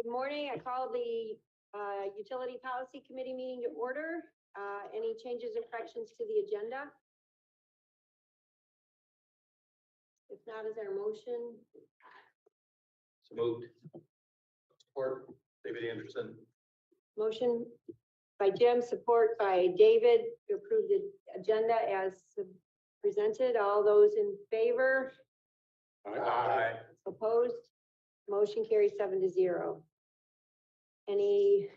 Good morning. I call the Utility Policy Committee meeting to order. Any changes or corrections to the agenda? If not, is there a motion? So moved. Support, David Anderson. Motion by Jim, support by David to approve the agenda as presented. All those in favor? Aye. Opposed? Motion carries 7-0. Any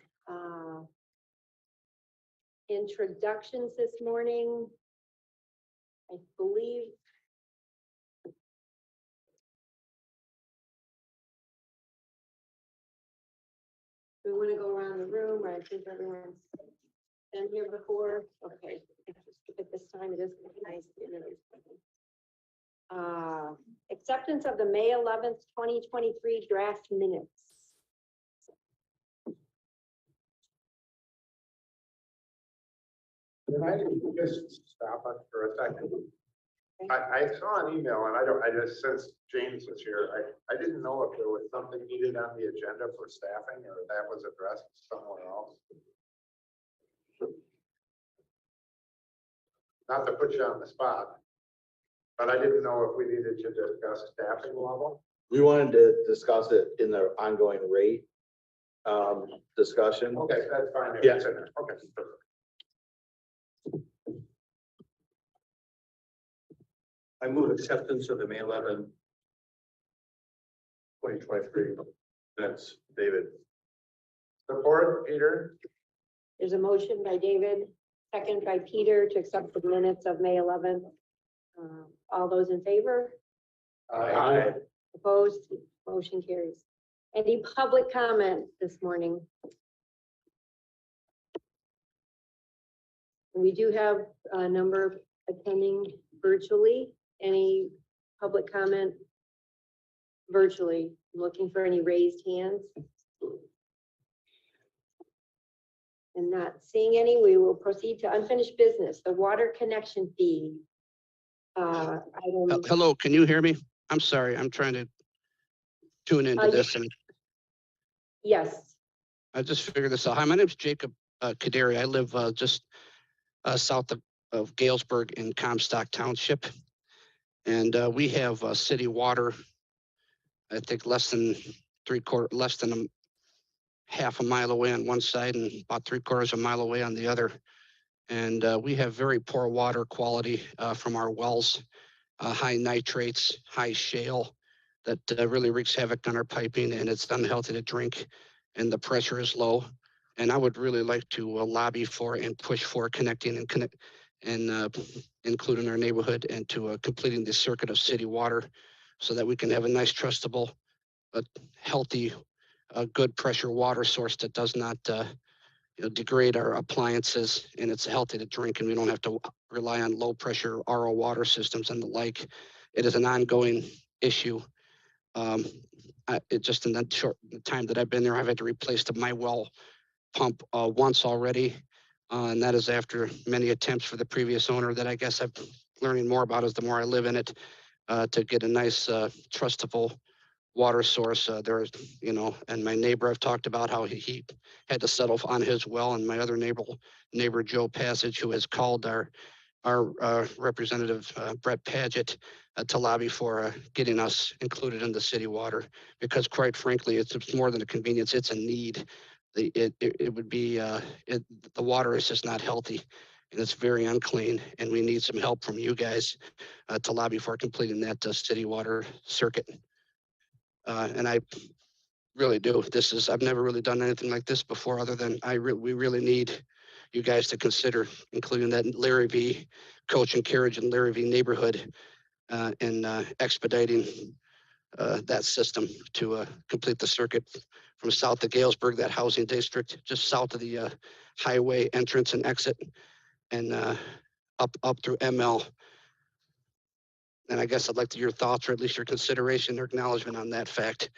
introductions this morning? I believe we want to go around the room. I think everyone's been here before. Okay, at this time it is nice to introduce them. Acceptance of the May 11th, 2023 draft minutes. Can I just stop us for a second? I saw an email and I just, since James was here, I didn't know if there was something needed on the agenda for staffing or if that was addressed somewhere else. Not to put you on the spot, but I didn't know if we needed to discuss staffing level. We wanted to discuss it in the ongoing rate discussion. Okay, that's fine. Yeah. It's in there. Okay, perfect. I move acceptance of the May 11, 2023. That's David. Support, Peter. There's a motion by David, second by Peter to accept the minutes of May 11th. All those in favor? Aye. Opposed? Motion carries. Any public comment this morning? We do have a number attending virtually. Any public comment virtually? Looking for any raised hands? And not seeing any, we will proceed to unfinished business, the water connection fee. Item. Hello, can you hear me? I'm sorry, I'm trying to tune into this and Yes, I just figured this out. Hi, my name is Jacob Kaderi. I live just south of Galesburg in Comstock Township. And we have city water, I think less than half a mile away on one side and about 3/4 a mile away on the other. And we have very poor water quality from our wells, high nitrates, high shale that really wreaks havoc on our piping, and it's unhealthy to drink, and the pressure is low. And I would really like to lobby for and push for connecting and including our neighborhood and to completing the circuit of city water so that we can have a nice, trustable, healthy, good pressure water source that does not degrade our appliances, and it's healthy to drink, and we don't have to rely on low pressure RO water systems and the like. It is an ongoing issue. Just in that short time that I've been there, I've had to replace my well pump once already. And that is after many attempts for the previous owner that I guess I'm learning more about as the more I live in it, to get a nice, trustable water source. There's, and my neighbor, I've talked about how he had to settle on his well, and my other neighbor Joe Passage, who has called our representative Brett Paget to lobby for getting us included in the city water, because quite frankly, it's more than a convenience, it's a need. It would be, the water is just not healthy and it's very unclean, and we need some help from you guys to lobby for completing that city water circuit. And I really do. I've never really done anything like this before, other than we really need you guys to consider including that Larry V. Coach and Carriage and Larry V. neighborhood and expediting that system to complete the circuit from south of Galesburg, that housing district, just south of the highway entrance and exit, and up through ML. And I guess I'd like to hear your thoughts, or at least your consideration or acknowledgement on that fact.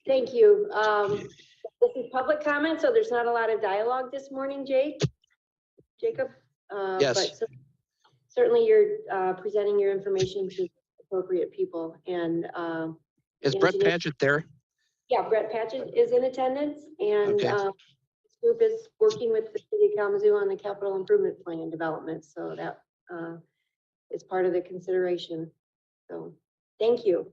thank you. This is public comment, so there's not a lot of dialogue this morning, Jacob. Yes. But certainly you're presenting your information to appropriate people, and Is Brett engineer. Paget there? Yeah, Brett Paget is in attendance, and Okay. this group is working with the city of Kalamazoo on the capital improvement plan development, so that is part of the consideration. So, thank you.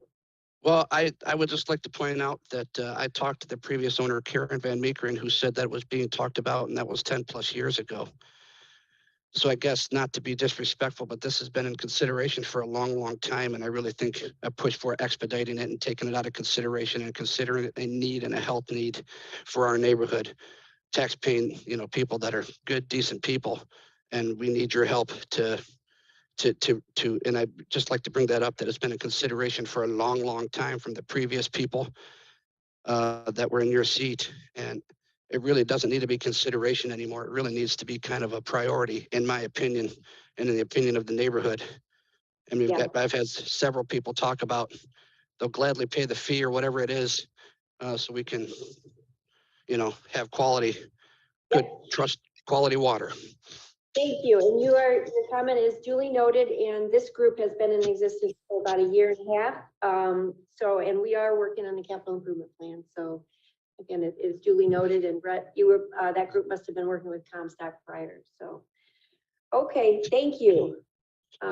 Well, I would just like to point out that I talked to the previous owner, Karen Van Meekeren, who said that was being talked about, and that was 10 plus years ago. So I guess not to be disrespectful, but this has been in consideration for a long, long time. And I really think a push for expediting it and taking it out of consideration and considering it a need and a health need for our neighborhood. Tax-paying, people that are good, decent people. And we need your help and I'd just like to bring that up, that it's been a consideration for a long, long time from the previous people that were in your seat. And it really doesn't need to be consideration anymore. It really needs to be kind of a priority, in my opinion, and in the opinion of the neighborhood. I mean, I've had several people talk about they'll gladly pay the fee or whatever it is, so we can, have quality, good, trust, quality water. Thank you. And your comment is duly noted, and this group has been in existence for about a year and a half. And we are working on the capital improvement plan. So again, it is duly noted, and Brett, that group must have been working with Comstock prior. So, okay, thank you.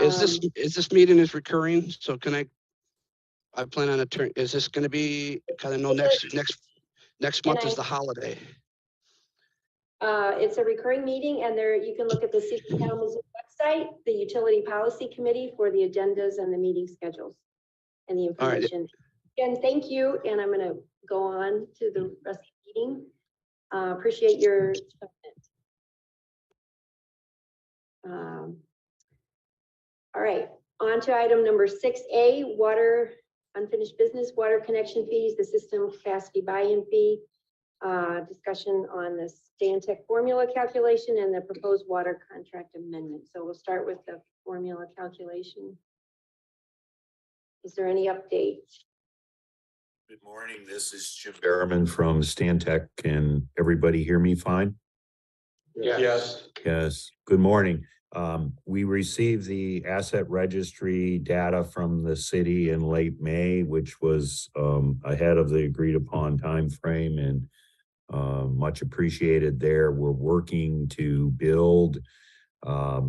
Is this meeting is recurring? So can I plan on is this going to be, because I know next month is the holiday. It's a recurring meeting, and you can look at the City of Kalamazoo website, the Utility Policy Committee, for the agendas and the meeting schedules and the information. Right. Again, thank you, and I'm going to go on to the rest of the meeting. Appreciate your all right, on to item number 6A, water unfinished business, water connection fees, the system capacity buy-in fee. Discussion on the Stantec formula calculation and the proposed water contract amendment. So we'll start with the formula calculation. Is there any update? Good morning. This is Jim Berriman from Stantec. Can everybody hear me fine? Yes. Yes. Good morning. We received the asset registry data from the city in late May, which was ahead of the agreed upon time frame, and much appreciated there. We're working to build, not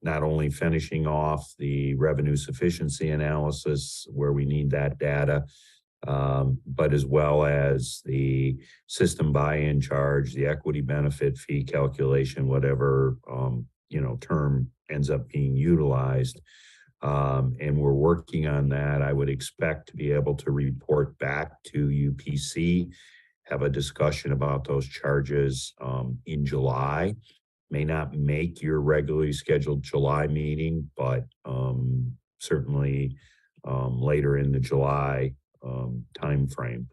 only finishing off the revenue sufficiency analysis where we need that data, but as well as the system buy-in charge, the equity benefit fee calculation, whatever term ends up being utilized. And we're working on that. I would expect to be able to report back to UPC, have a discussion about those charges in July. May not make your regularly scheduled July meeting, but certainly later in the July time frame.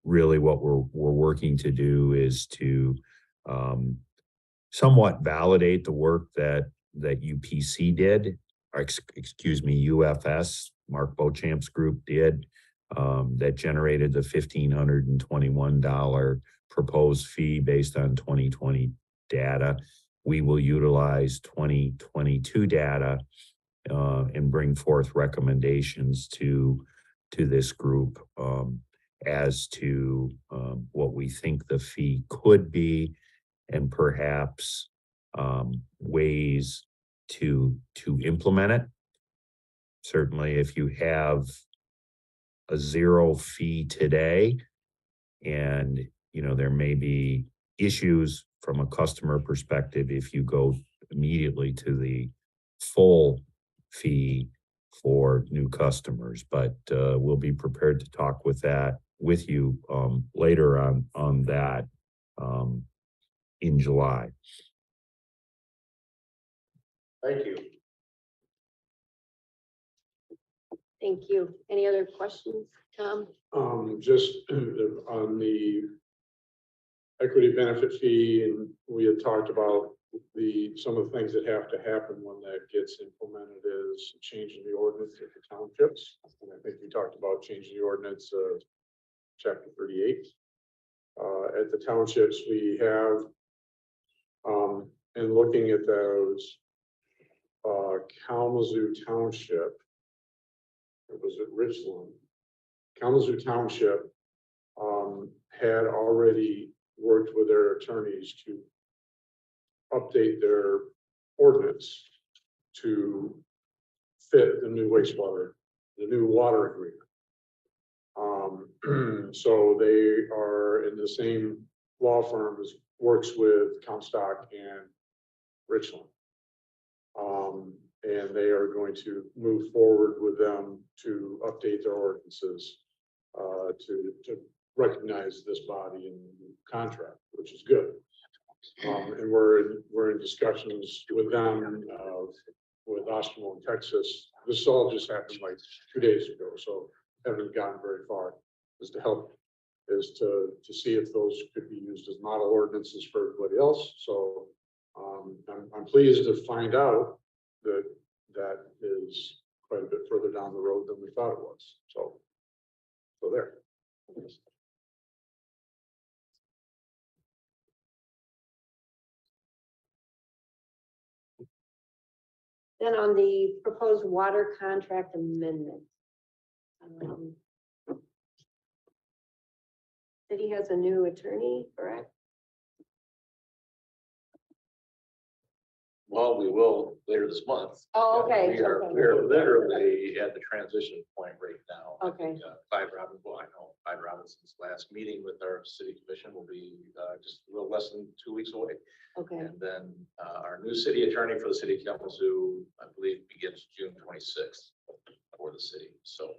Really what we're working to do is to somewhat validate the work that UPC did, or excuse me, UFS, Mark Beauchamp's group did, that generated the $1,521 proposed fee based on 2020 data. We will utilize 2022 data and bring forth recommendations to this group as to what we think the fee could be, and perhaps ways to implement it. Certainly, if you have a zero fee today, and there may be issues from a customer perspective if you go immediately to the full fee for new customers, but we'll be prepared to talk with you later on that in July. Thank you. Thank you. Any other questions, Tom? Just on the equity benefit fee, and we had talked about some of the things that have to happen when that gets implemented is changing the ordinance at the townships. And I think we talked about changing the ordinance chapter 38. At the townships, we have, and looking at those, Kalamazoo Township, it was at Richland, Kalamazoo Township had already worked with their attorneys to update their ordinance to fit the new wastewater, the new water agreement. So they are in the same law firm as works with Comstock and Richland. And they are going to move forward with them to update their ordinances to recognize this body in the contract, which is good. And we're in discussions with them, with Oshkosh in Texas. This all just happened like 2 days ago, so haven't gotten very far. Is to see if those could be used as model ordinances for everybody else. So I'm pleased to find out that that is quite a bit further down the road than we thought it was. So there. Then on the proposed water contract amendment. City has a new attorney, correct? Well, we will later this month. Oh, okay, We are, okay. we are literally at the transition point right now. I Okay. think, Clyde Robinson's last meeting with our city commission will be just a little less than 2 weeks away. Okay, And then our new city attorney for the city of Kalamazoo, I believe, begins June 26th for the city. So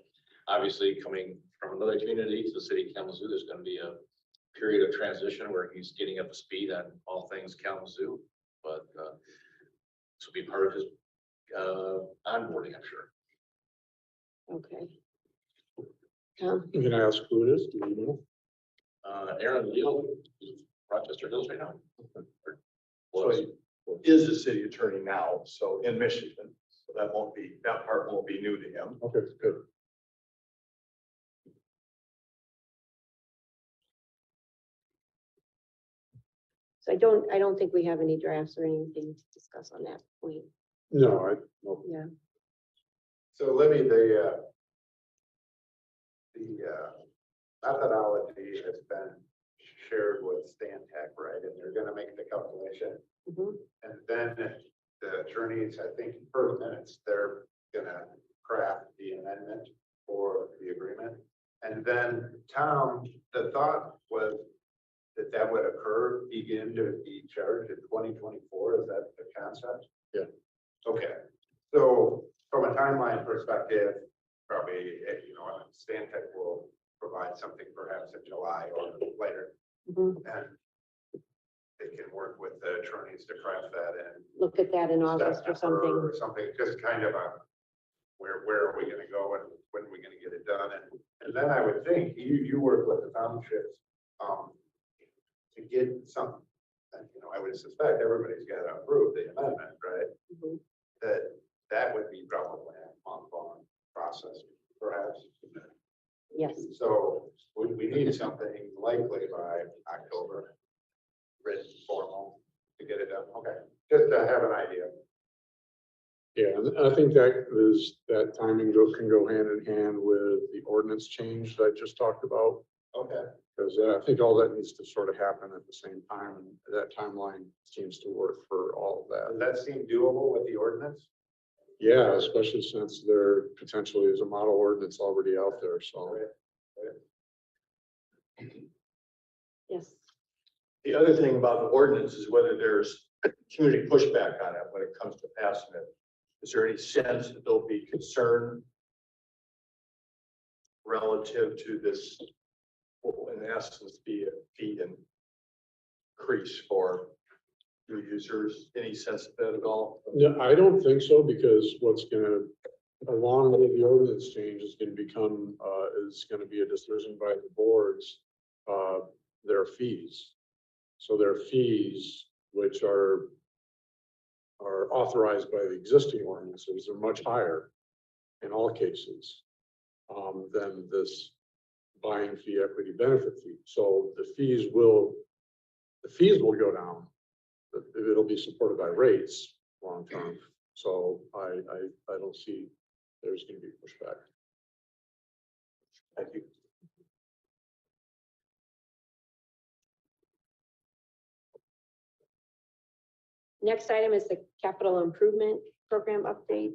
obviously, coming from another community to the city of Kalamazoo, there's going to be a period of transition where he's getting up to speed on all things Kalamazoo. But this will be part of his onboarding, I'm sure. okay. Can I ask who it is? Do you know? Aaron Leal, Rochester Hills right now. So he is the city attorney now, so in Michigan, so that part won't be new to him. Okay, good. So I don't think we have any drafts or anything to discuss on that point. No, Yeah, So Libby, the methodology has been shared with Stantec, right? And they're gonna make the calculation. mhm, And then the attorneys, I think, per the minutes, they're gonna craft the amendment for the agreement. And then, Tom, the thought was that would begin to be charged in 2024, is that the concept? Yeah. Okay, so from a timeline perspective, probably, Stantec will provide something perhaps in July or later. mhm. And they can work with the attorneys to craft that in Look at that in August or something. Or something, just kind of where are we gonna go and when are we gonna get it done? And then I would think you work with the townships, to get some, I would suspect everybody's got to approve the amendment, right? Mhm. That would be probably a month-long process, perhaps. Yes, So we need something likely by October, written formal to get it done. Okay, just to have an idea. yeah, and I think that timing can go hand in hand with the ordinance change that I just talked about. Okay. Because I think all that needs to sort of happen at the same time, and that timeline seems to work for all of Does that. that seem doable with the ordinance? Yeah, especially since there potentially is a model ordinance already out there, so. yes. The other thing about the ordinance is whether there's community pushback on it when it comes to passing it. Is there any sense that there'll be concern relative to this, what will in essence be a fee increase for new users? Any sense of that at all? No, I don't think so, because what's gonna, along with the ordinance change, is gonna become, is gonna be a decision by the boards, their fees. So their fees, which are authorized by the existing ordinances, are much higher in all cases, than this buying fee, equity benefit fee. So the fees will go down. It'll be supported by rates long term. So I don't see there's going to be pushback. Thank you. Next item is the capital improvement program update.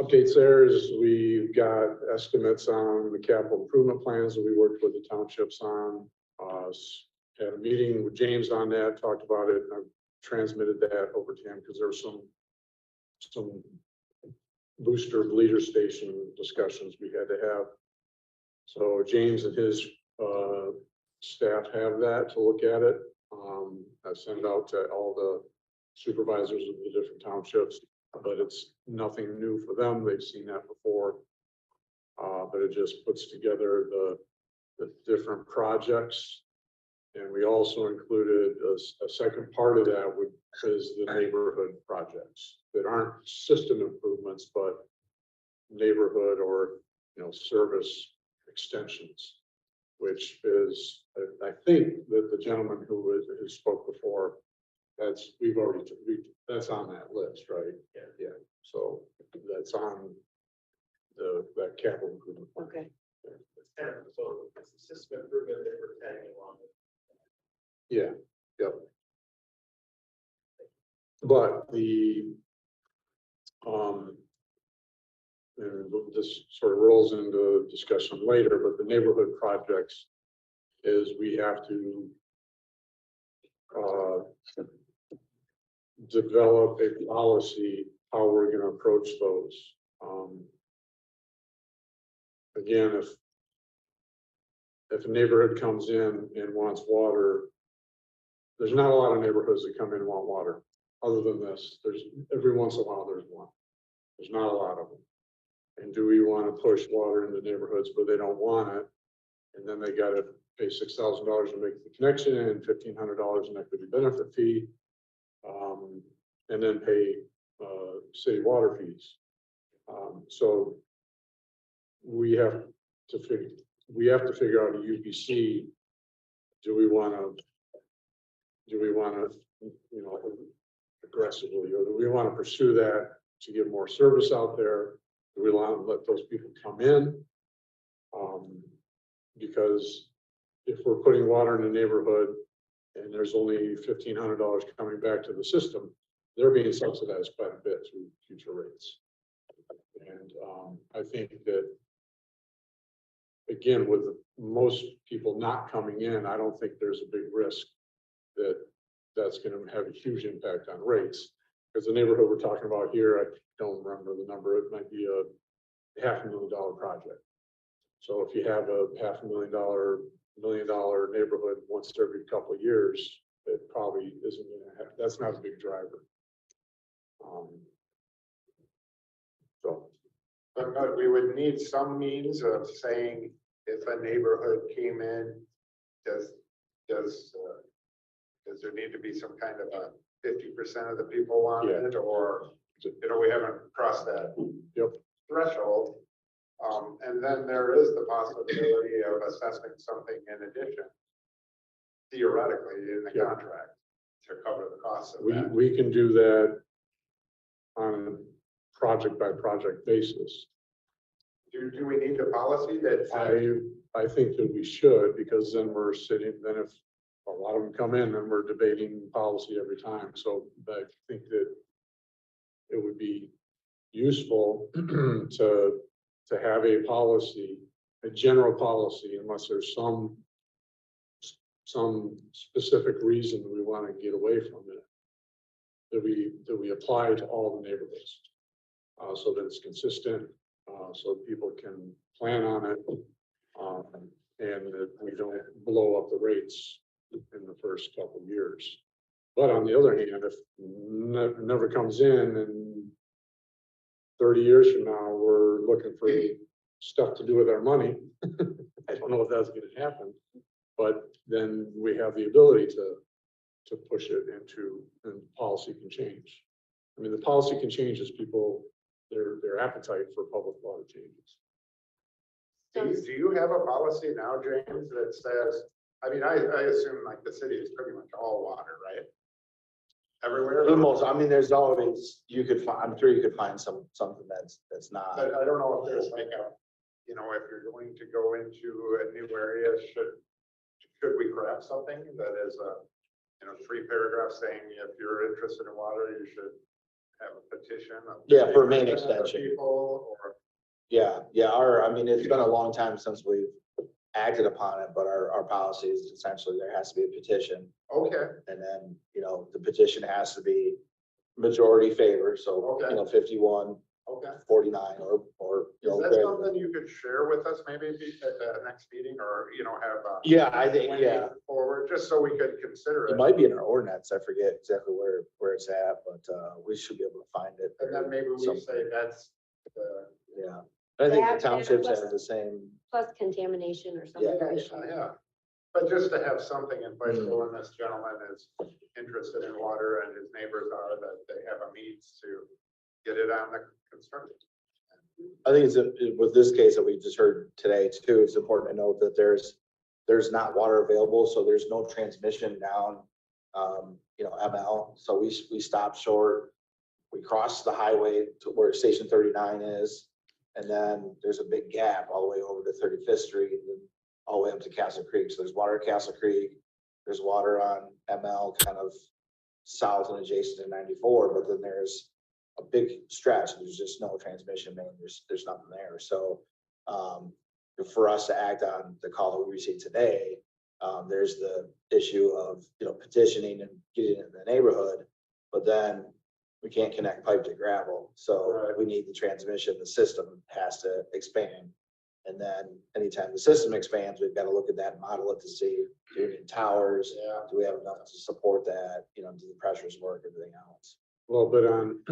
Updates there is we've got estimates on the capital improvement plans that we worked with the townships on. Had a meeting with James on that, talked about it, and I've transmitted that over to him because there was some booster bleeder station discussions we had to have. So James and his staff have that to look at it. I sent it out to all the supervisors of the different townships, but it's nothing new for them. They've seen that before. But it just puts together the different projects. And we also included a second part of that is the neighborhood projects that aren't system improvements, but neighborhood or, service extensions, which is, I think that the gentleman who spoke before, that's on that list, right? Yeah. So that's on that capital improvement plan. Okay. So it's a system improvement that we're tagging along with. Yeah, yep. But and this sort of rolls into discussion later, but the neighborhood projects is we have to develop a policy, how we're going to approach those. Again, if a neighborhood comes in and wants water, there's not a lot of neighborhoods that come in and want water. Other than this, there's every once in a while there's one. There's not a lot of them. And do we want to push water into neighborhoods where they don't want it? And then they got to pay $6,000 to make the connection and $1,500 in equity benefit fee, and then pay city water fees. So we have to figure out a UPC. Do we want to, aggressively, or do we want to pursue that to get more service out there? Do we want to let those people come in? Because if we're putting water in a neighborhood and there's only $1,500 coming back to the system, they're being subsidized quite a bit through future rates. And I think that, again, with most people not coming in, I don't think there's a big risk that that's going to have a huge impact on rates. Because the neighborhood we're talking about here, I don't remember the number, it might be a $500,000 project. So if you have a $500,000, $1 million neighborhood once every couple of years, it probably isn't going to have, that's not a big driver. But we would need some means of saying if a neighborhood came in, does there need to be some kind of a 50% of the people want it, or we haven't crossed that threshold. And then there is the possibility of assessing something in addition, theoretically, in the contract to cover the costs of that. We can do that on a project by project basis. Do we need a policy that says? I think that we should, because then if a lot of them come in, then we're debating policy every time. So I think that it would be useful to have a policy, a general policy, unless there's some specific reason we want to get away from it, that we apply to all the neighborhoods, so that it's consistent, so people can plan on it, and that we don't blow up the rates in the first couple of years. But on the other hand, if never comes in and 30 years from now, we're looking for stuff to do with our money, I don't know if that's going to happen, but then we have the ability to push it into, and policy can change. I mean, the policy can change as people, their appetite for public water changes. Do you have a policy now, James, that says, I mean, I assume like the city is pretty much all water, right? everywhere? The most, I mean, there's always, you could find, I'm sure you could find something that's not. But I don't know if there's like a, you know, if you're going to go into a new area, should we craft something that is a, you know, 3 paragraphs saying if you're interested in water, you should have a petition of. Yeah, for main 50% of the extension. People, or, Yeah, I mean, it's been a long time since we've acted upon it, but our policy is essentially there has to be a petition. okay, And then, you know, the petition has to be majority favor, so, Okay. you know, 51, okay. 49, or, you Is know. that greater something than- you could share with us maybe at the next meeting, or, you know, have a. Yeah, I think, plan yeah, Forward, just so we could consider it it. might be in our ordinance, I forget exactly where it's at, but, we should be able to find it. And then maybe we Some- say that's the. Yeah, I think That- the townships that have was- the same, Plus contamination or something. Yeah, but just to have something in place, Mm-hmm. so when this gentleman is interested in water and his neighbors are, that they have a means to get it on the construction. I think with this case that we just heard today too, it's important to note that there's not water available, so there's no transmission down, you know, ML. So we stopped short. We crossed the highway to where Station 39 is. And then there's a big gap all the way over to 35th Street and then all the way up to Castle Creek. So there's water at Castle Creek. There's water on ML kind of south and adjacent to 94, but then there's a big stretch. There's just no transmission main. There's nothing there. So for us to act on the call that we received today, there's the issue of, you know, petitioning and getting in the neighborhood, but then we can't connect pipe to gravel. So Right. we need the transmission. The system has to expand. And then anytime the system expands, we've got to look at that and model it to see, do we need towers? Yeah. Do we have enough to support that? You know, do the pressures work, everything else? Well, but in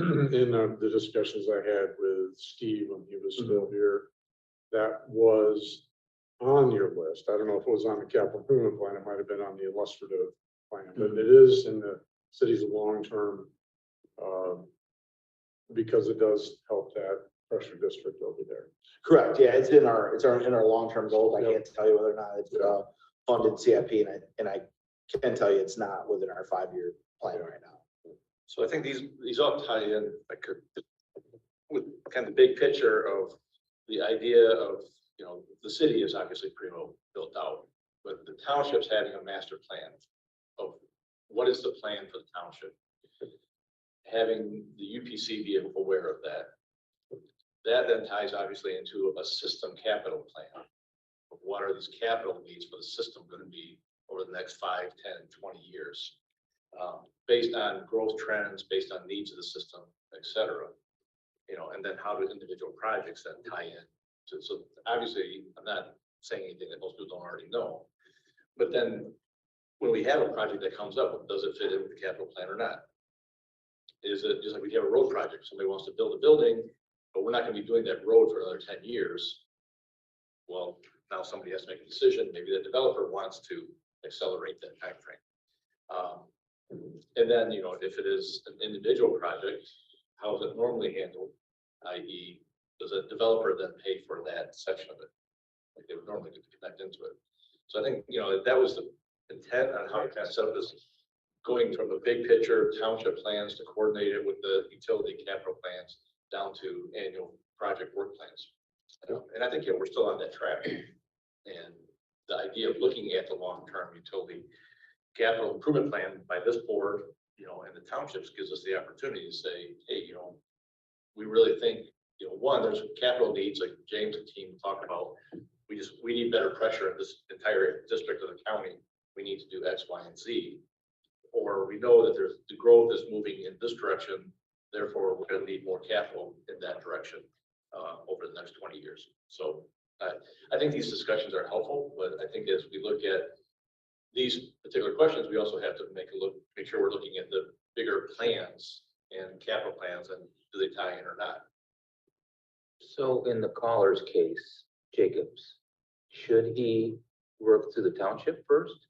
the discussions I had with Steve when he was still here, that was on your list. I don't know if it was on the capital improvement plan, it might have been on the illustrative plan, but it is in the city's long-term, because it does help that pressure district over there. Correct, yeah, it's in our long-term goals. I can't tell you whether or not it's funded CIP, and I can tell you it's not within our 5-year plan right now. So I think these all tie in, like, with kind of the big picture of the idea of, you know, the city is obviously pretty well built out, but the township's having a master plan of what is the plan for the township. Having the UPC be aware of that. That then ties obviously into a system capital plan. What are these capital needs for the system going to be over the next 5, 10, 20 years? Based on growth trends, based on needs of the system, et cetera. You know, and then how do individual projects then tie in? So obviously, I'm not saying anything that most people don't already know. But then when we have a project that comes up, does it fit in with the capital plan or not? Is it just like we have a road project, somebody wants to build a building, but we're not going to be doing that road for another 10 years. Well, now somebody has to make a decision. Maybe the developer wants to accelerate that time frame. And then, you know, if it is an individual project, how is it normally handled? I.e., does a developer then pay for that section of it? Like they would normally connect into it. So I think, you know, that was the intent on how we kind of set up this, going from the big picture township plans to coordinate it with the utility capital plans down to annual project work plans. And I think, you know, we're still on that track. And the idea of looking at the long-term utility capital improvement plan by this board, you know, and the townships gives us the opportunity to say, hey, you know, we really think, you know, one, there's capital needs like James and team talk about. We need better pressure in this entire district of the county. We need to do X, Y, and Z. Or we know that there's the growth is moving in this direction. Therefore, we're going to need more capital in that direction over the next 20 years. So I think these discussions are helpful, but I think as we look at these particular questions, we also have to make sure we're looking at the bigger plans and capital plans and do they tie in or not. So in the caller's case, Jacobs, should he work through the township first?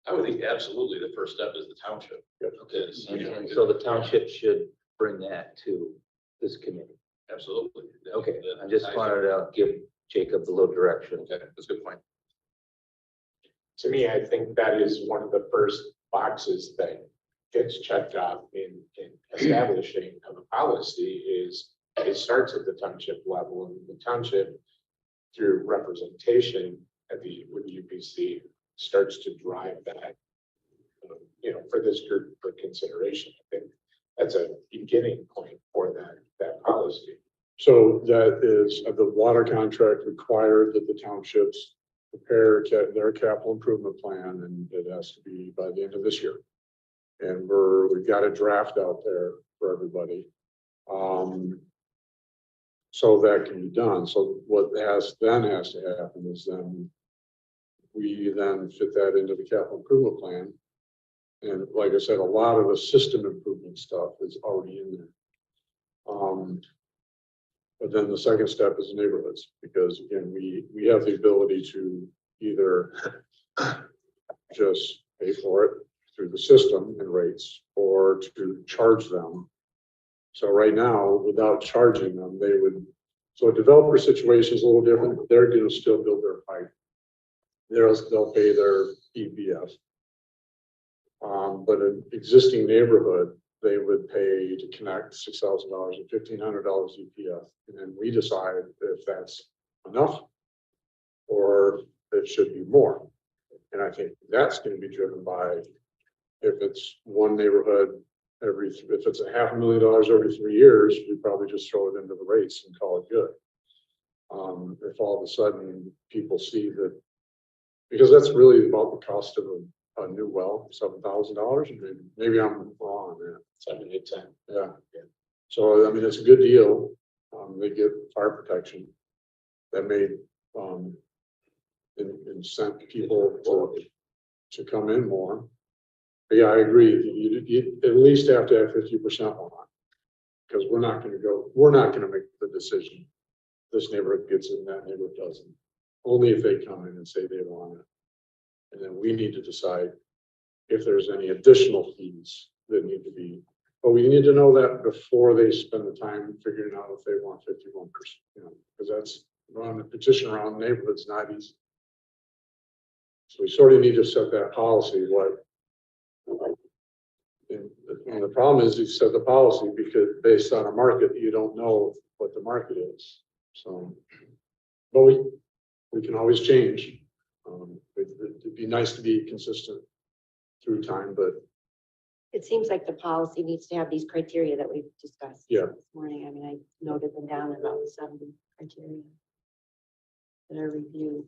I would think absolutely the first step is the township. Because, you know, And so the township should bring that to this committee. absolutely. Okay, I just wanted to give Jacob a little direction. Okay, that's a good point. To me, I think that is one of the first boxes that gets checked off in establishing of a policy is it starts at the township level, and the township through representation at with the UPC starts to drive that, for this group for consideration. I think that's a beginning point for that policy. So that is, the water contract required that the townships prepare their capital improvement plan, and it has to be by the end of this year. And we've got a draft out there for everybody. So that can be done. So what has to happen is then we then fit that into the capital improvement plan. And like I said, a lot of the system improvement stuff is already in there. But then the second step is neighborhoods, because again, we have the ability to either just pay for it through the system and rates, or to charge them. So right now, without charging them, they would, so a developer situation is a little different. They're going to still build their pipe. They'll pay their EBF. But an existing neighborhood, they would pay to connect $6,000 and $1,500 EPF. And then we decide if that's enough or it should be more. And I think that's going to be driven by if it's one neighborhood if it's $500,000 every 3 years, we probably just throw it into the rates and call it good. If all of a sudden people see that, because that's really about the cost of a new well, $7,000. Maybe I'm wrong on that. 7, 8, 10. Yeah. So I mean, it's a good deal. They get fire protection. That may incent people to come in more. But yeah, I agree. You at least have to have 50% on, because we're not going to make the decision. This neighborhood gets it and that neighborhood doesn't. Only if they come in and say they want it. And then we need to decide if there's any additional fees that need to be, but we need to know that before they spend the time figuring out if they want 51%, because that's running the petition around neighborhoods not easy. So we sort of need to set that policy. And the problem is you set the policy because based on a market, you don't know what the market is. So, but we can always change. It'd be nice to be consistent through time, but It seems like the policy needs to have these criteria that we've discussed Yeah. this morning. I mean, I noted them down, about 70 criteria that are reviewed.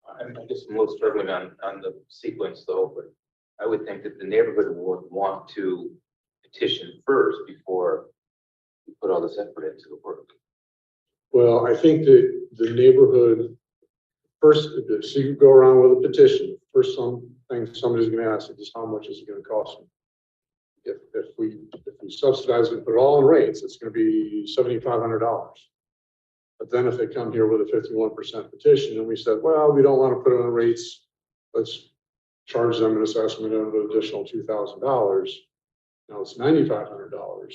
I guess I'm a little struggling on the sequence though, but I would think that the neighborhood would want to petition first before we put all this effort into the work. well, I think that the neighborhood first, so you go around with a petition. First, thing somebody's going to ask is how much is it going to cost me? If we subsidize it and put it all in rates, it's going to be $7,500. But then if they come here with a 51% petition and we said, well, we don't want to put it on rates, let's charge them an assessment of an additional $2,000. Now it's $9,500.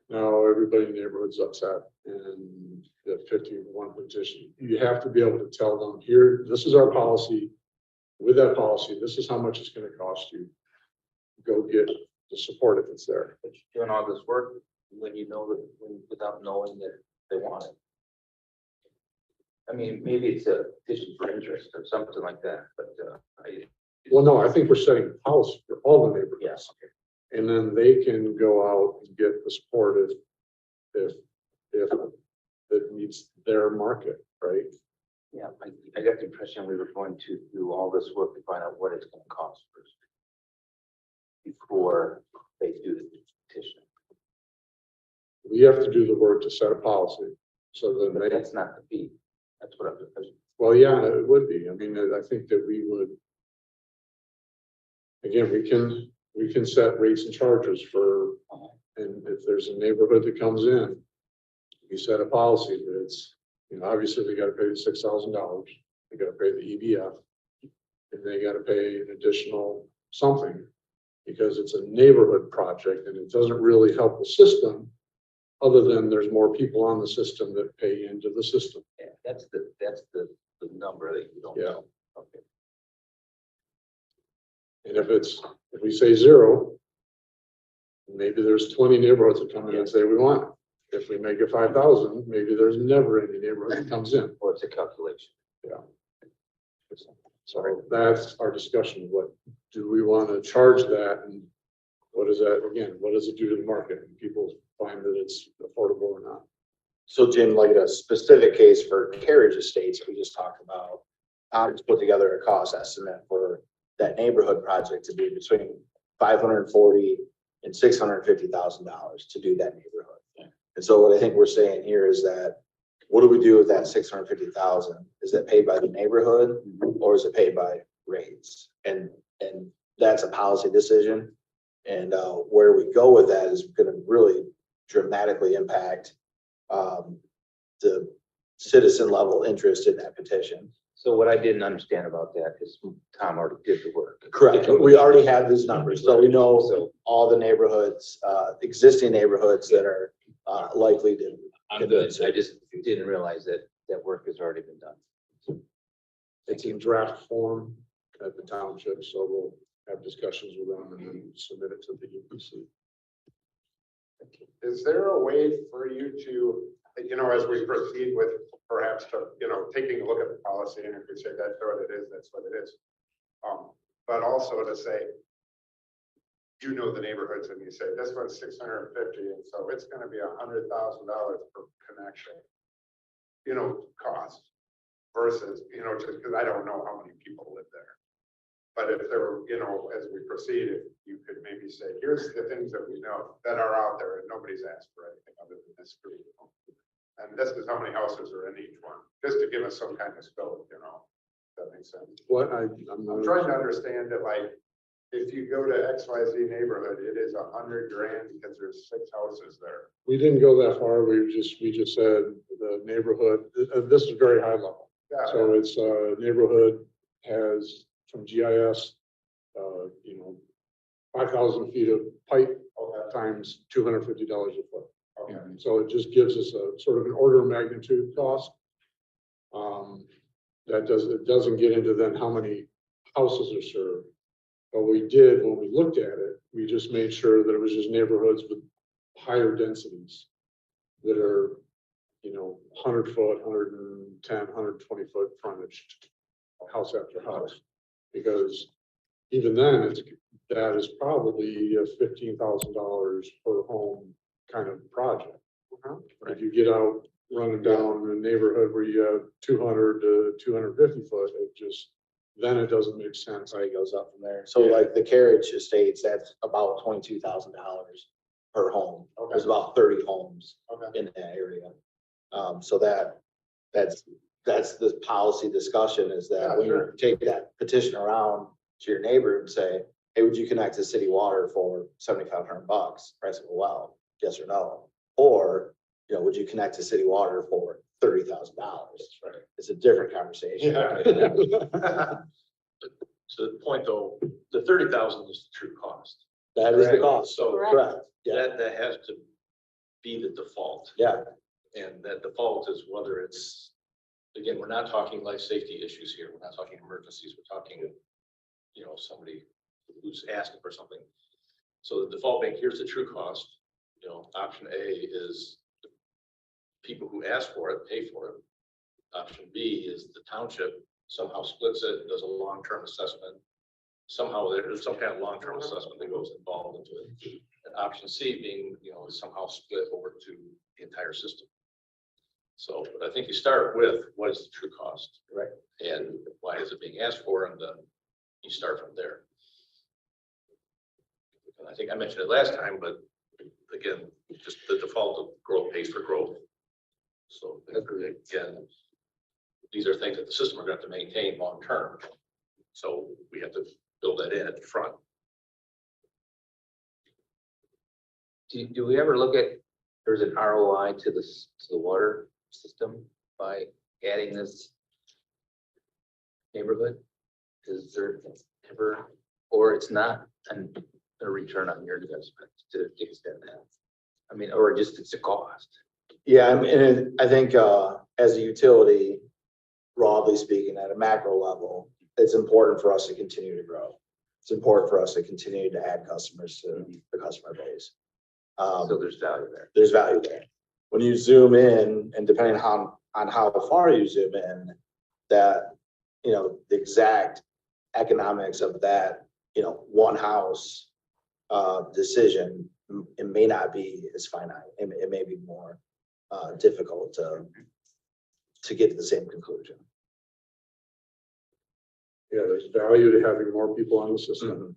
Now everybody in the neighborhood's upset, and the 51 petition. You have to be able to tell them, here, this is our policy. With that policy, this is how much it's going to cost you. Go get the support if it's there. But you're doing all this work when you know that, without knowing that they want it. I mean, maybe it's a petition for interest or something like that, but Well, no, I think we're setting policy for all the neighborhoods. yes. And then they can go out and get the support if it meets their market, right? Yeah, I got the impression we were going to do all this work to find out what it's going to cost first before they do the petition. We have to do the work to set a policy. So then But that's not the fee. That's what I'm. well, yeah, it would be. I mean, I think that we would, again, we can set rates and charges for, and if there's a neighborhood that comes in, we set a policy that it's, obviously they got to pay the $6,000, they got to pay the EBF, and they got to pay an additional something because it's a neighborhood project and it doesn't really help the system other than there's more people on the system that pay into the system. Yeah, that's the number that you don't Yeah. know. Okay. And if we say 0, maybe there's 20 neighborhoods that come in and say we want it. If we make it 5,000, maybe there's never any neighborhood that comes in. Or it's a calculation. So that's our discussion. What do we want to charge that? And what is that, again, what does it do to the market? And people find that it's affordable or not. So Jim, like a specific case for carriage estates, we just talked about, just put together a cost estimate for that neighborhood project to be between $540,000 and $650,000 to do that neighborhood. And so what I think we're saying here is that, what do we do with that 650,000? Is that paid by the neighborhood or is it paid by rates? And that's a policy decision. And where we go with that is going to really dramatically impact the citizen level interest in that petition. So what I didn't understand about that is Tom already did the work. Correct. We already have these numbers, so we know all the neighborhoods, existing neighborhoods that are likely to. I'm good. I just didn't realize that that work has already been done. It's in draft form at the township, so we'll have discussions with them and then submit it to the UPC. Is there a way for you to, as we proceed with perhaps, taking a look at the policy, and if we say that's what it is, that's what it is. But also to say, the neighborhoods and you say, this one's 650, and so it's gonna be $100,000 per connection, cost versus, just because I don't know how many people live there. But if there were, as we proceed, if you could maybe say, here's the things that we know that are out there and nobody's asked for anything other than this group. And this is how many houses are in each one, just to give us some kind of scope, if that makes sense. What I'm trying to understand that, like, if you go to XYZ neighborhood, it is $100,000 because there's 6 houses there. We didn't go that far. We just said the neighborhood, this is very high level. Yeah. So it's neighborhood has from GIS, 5,000 feet of pipe times $250 a foot. Okay. And so it just gives us a sort of an order of magnitude cost. It doesn't get into then how many houses are served. But we did, when we looked at it, we just made sure that it was just neighborhoods with higher densities that are, 100 foot, 110, 120 foot frontage, house after house. Because even then, that is probably a $15,000 per home kind of project. Right. If you get out running down a neighborhood where you have 200 to 250 foot, then it doesn't make sense. It goes up from there. So like the carriage estates, that's about $22,000 per home. Okay. There's about 30 homes Okay. in that area. So that's the policy discussion, is that when you take that petition around to your neighbor and say, hey, would you connect to city water for $7,500? Price of a well, yes or no? Or, would you connect to city water for $30,000? Right. It's a different conversation. Yeah. So the point though, the 30,000 is the true cost. That is the cost. So Correct. Yeah. that has to be the default. Yeah. And that default is whether it's, again, we're not talking life safety issues here. We're not talking emergencies. We're talking, somebody who's asking for something. So the default being, here's the true cost. Option A is people who ask for it, pay for it. Option B is the township somehow splits it, does a long-term assessment. Somehow there's some kind of long-term assessment that goes involved into it. And option C being, somehow split over to the entire system. So, but I think you start with what is the true cost, Right? And why is it being asked for, and then you start from there. And I think I mentioned it last time, but again, just the default of growth pays for growth. So again, these are things that the system are going to have to maintain long term. So we have to build that in at the front. Do we ever look at, there's an ROI to the water system by adding this neighborhood? Is there ever, or it's not a return on your investment to extend that? I mean, or just it's a cost? Yeah, and I think as a utility, broadly speaking, at a macro level, it's important for us to continue to grow. it's important for us to continue to add customers to the customer base. So there's value there. There's value there. When you zoom in, and depending on how far you zoom in, that, you know, the exact economics of that, you know, one house decision, it may not be as finite. It may be more difficult to get to the same conclusion. Yeah, there's value to having more people on the system.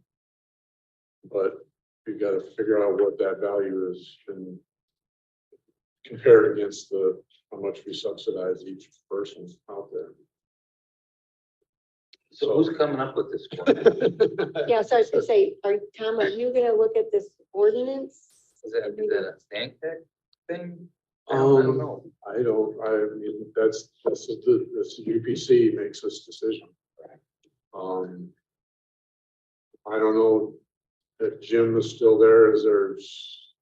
But you gotta figure out what that value is and compare it against how much we subsidize each person out there. So who's coming up with this one? Yeah, so I was gonna say, Tom, are you gonna look at this ordinance? Is that a think tank thing? I don't know. I mean, that's the UPC makes this decision. I don't know if Jim is still there, is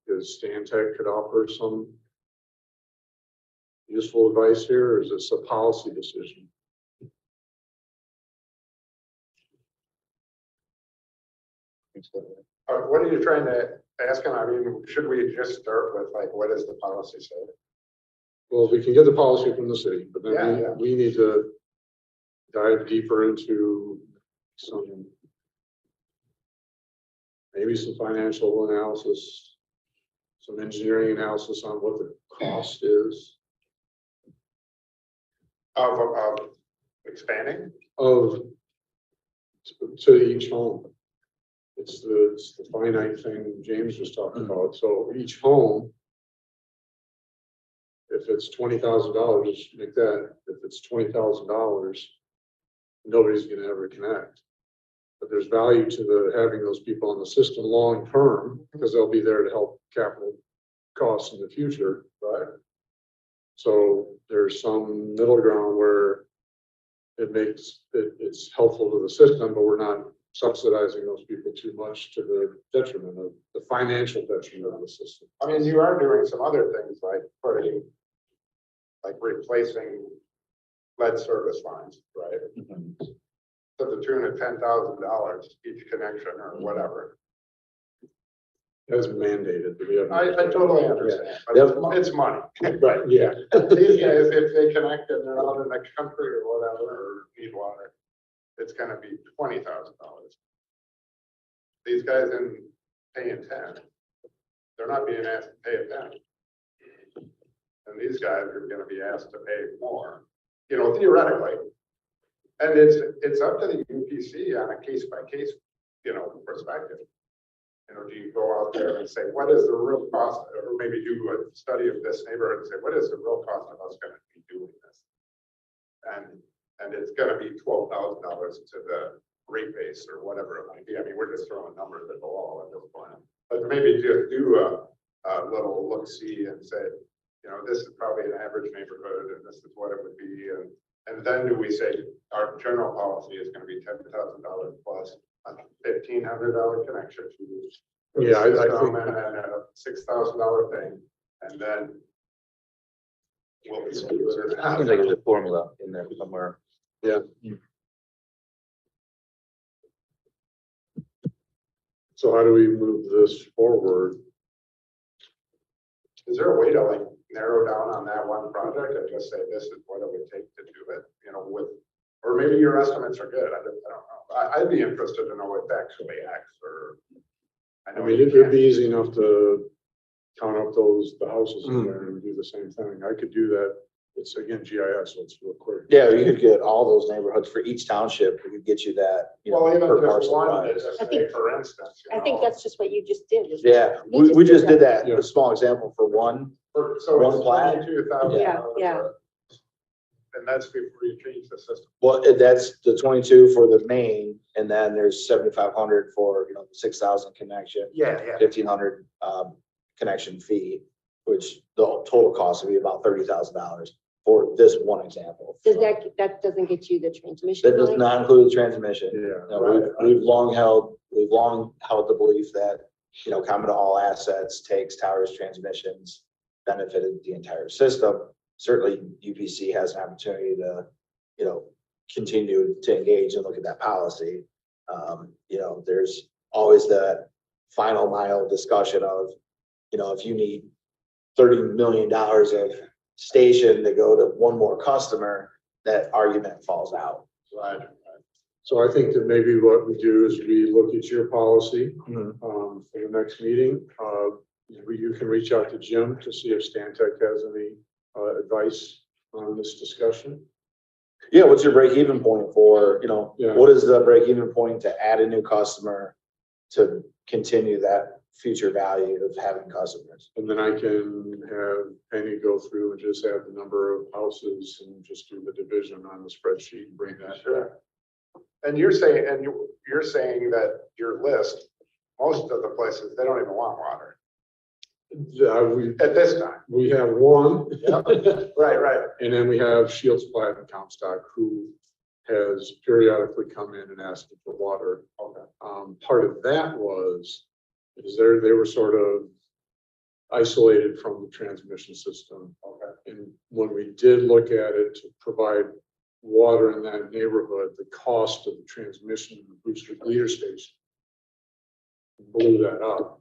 Stantec could offer some useful advice here, or is this a policy decision? What are you trying to ask him? I mean, should we just start with like, what does the policy say? Well, we can get the policy from the city, but then Yeah. we need to dive deeper into maybe some financial analysis, some engineering analysis on what the cost is Of expanding? to each home. It's the finite thing James was talking about. So each home, if it's $20,000, make that. If it's $20,000, nobody's gonna ever connect. But there's value to having those people on the system long term, because they'll be there to help capital costs in the future, right? So there's some middle ground where it's helpful to the system, but we're not subsidizing those people too much to the detriment of the financial detriment of the system. I mean, you are doing some other things like replacing lead service lines, right? To the tune of $10,000 each connection or whatever. That's mandated. But we have I totally understand, but it's money. Right, yeah. These guys, if they connect and they're out in the country or whatever, or need water, it's gonna be $20,000. These guys in paying 10, they're not being asked to pay a 10. And these guys are gonna be asked to pay more, you know, theoretically. And it's up to the UPC on a case by case, you know, perspective. You know, do you go out there and say, what is the real cost, or maybe do a study of this neighborhood and say, what is the real cost of us gonna be doing this? And it's gonna be $12,000 to the rate base or whatever it might be. I mean, we're just throwing numbers at the wall at this point. But maybe just do a little look-see and say, you know, this is probably an average neighborhood and this is what it would be. And then do we say our general policy is gonna be $10,000 plus a $1,500 connection fee? Yeah, I think and a $6,000 thing, and then we'll be. Seems like there's a formula in there somewhere. Yeah. So how do we move this forward? Is there a way to like narrow down on that one project and just say, this is what it would take to do it, you know, or maybe your estimates are good, I don't know. I'd be interested to know if actually X or. I mean, it'd be easy enough to count up the houses in there and do the same thing. I could do that. It's again, GIS, so it's real quick. Yeah, you could get all those neighborhoods for each township. We could get you that, you know, Well, even per just parcel one, price. just I think- say, for instance. you I think know, that's just what you just did. isn't it? Yeah, You we just did that, Yeah. a small example for one. So one it's plat. $22,000. Yeah. And that's before you change the system. Well, that's the 22 for the main, and then there's 7,500 for, you know, 6,000 connection, Yeah. 1,500 connection fee, which the total cost would be about $30,000 for this one example. Does that doesn't get you the transmission? That does line? not include the transmission. Yeah. No, we've long held the belief that, you know, common to all assets takes towers, transmissions, benefited the entire system. Certainly UPC has an opportunity to, you know, continue to engage and look at that policy. You know, there's always that final mile discussion of, you know, if you need $30 million of station to go to one more customer, that argument falls out. Right. So I think that maybe what we do is we look at your policy, for the next meeting. You can reach out to Jim to see if Stantec has any, advice on this discussion. Yeah, what's your break even point for, you know, Yeah. what is the break even point to add a new customer to continue that future value of having customers? And then I can have Penny go through and just have the number of houses and just do the division on the spreadsheet and bring that. Sure. And you're saying, you're saying that your list, most of the places, they don't even want water at this time. We have one. Yep. Right. And then we have Shields Plat and Comstock, who has periodically come in and asked for water. Okay. Part of that is they were sort of isolated from the transmission system. Okay. And when we did look at it to provide water in that neighborhood, the cost of the transmission and the booster leader station blew that up.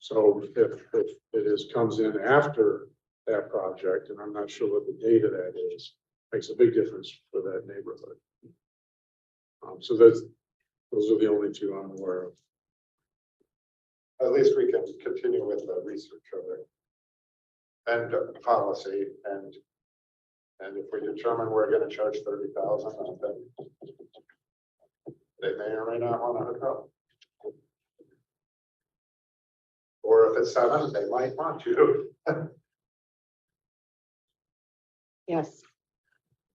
So if it comes in after that project, and I'm not sure what the date of that is, makes a big difference for that neighborhood. So those are the only two I'm aware of. At least we can continue with the research of it. And policy, and if we determine we're gonna charge 30,000, then they may or may not wanna hook up. Or if it's 7, they might want you to. Yes,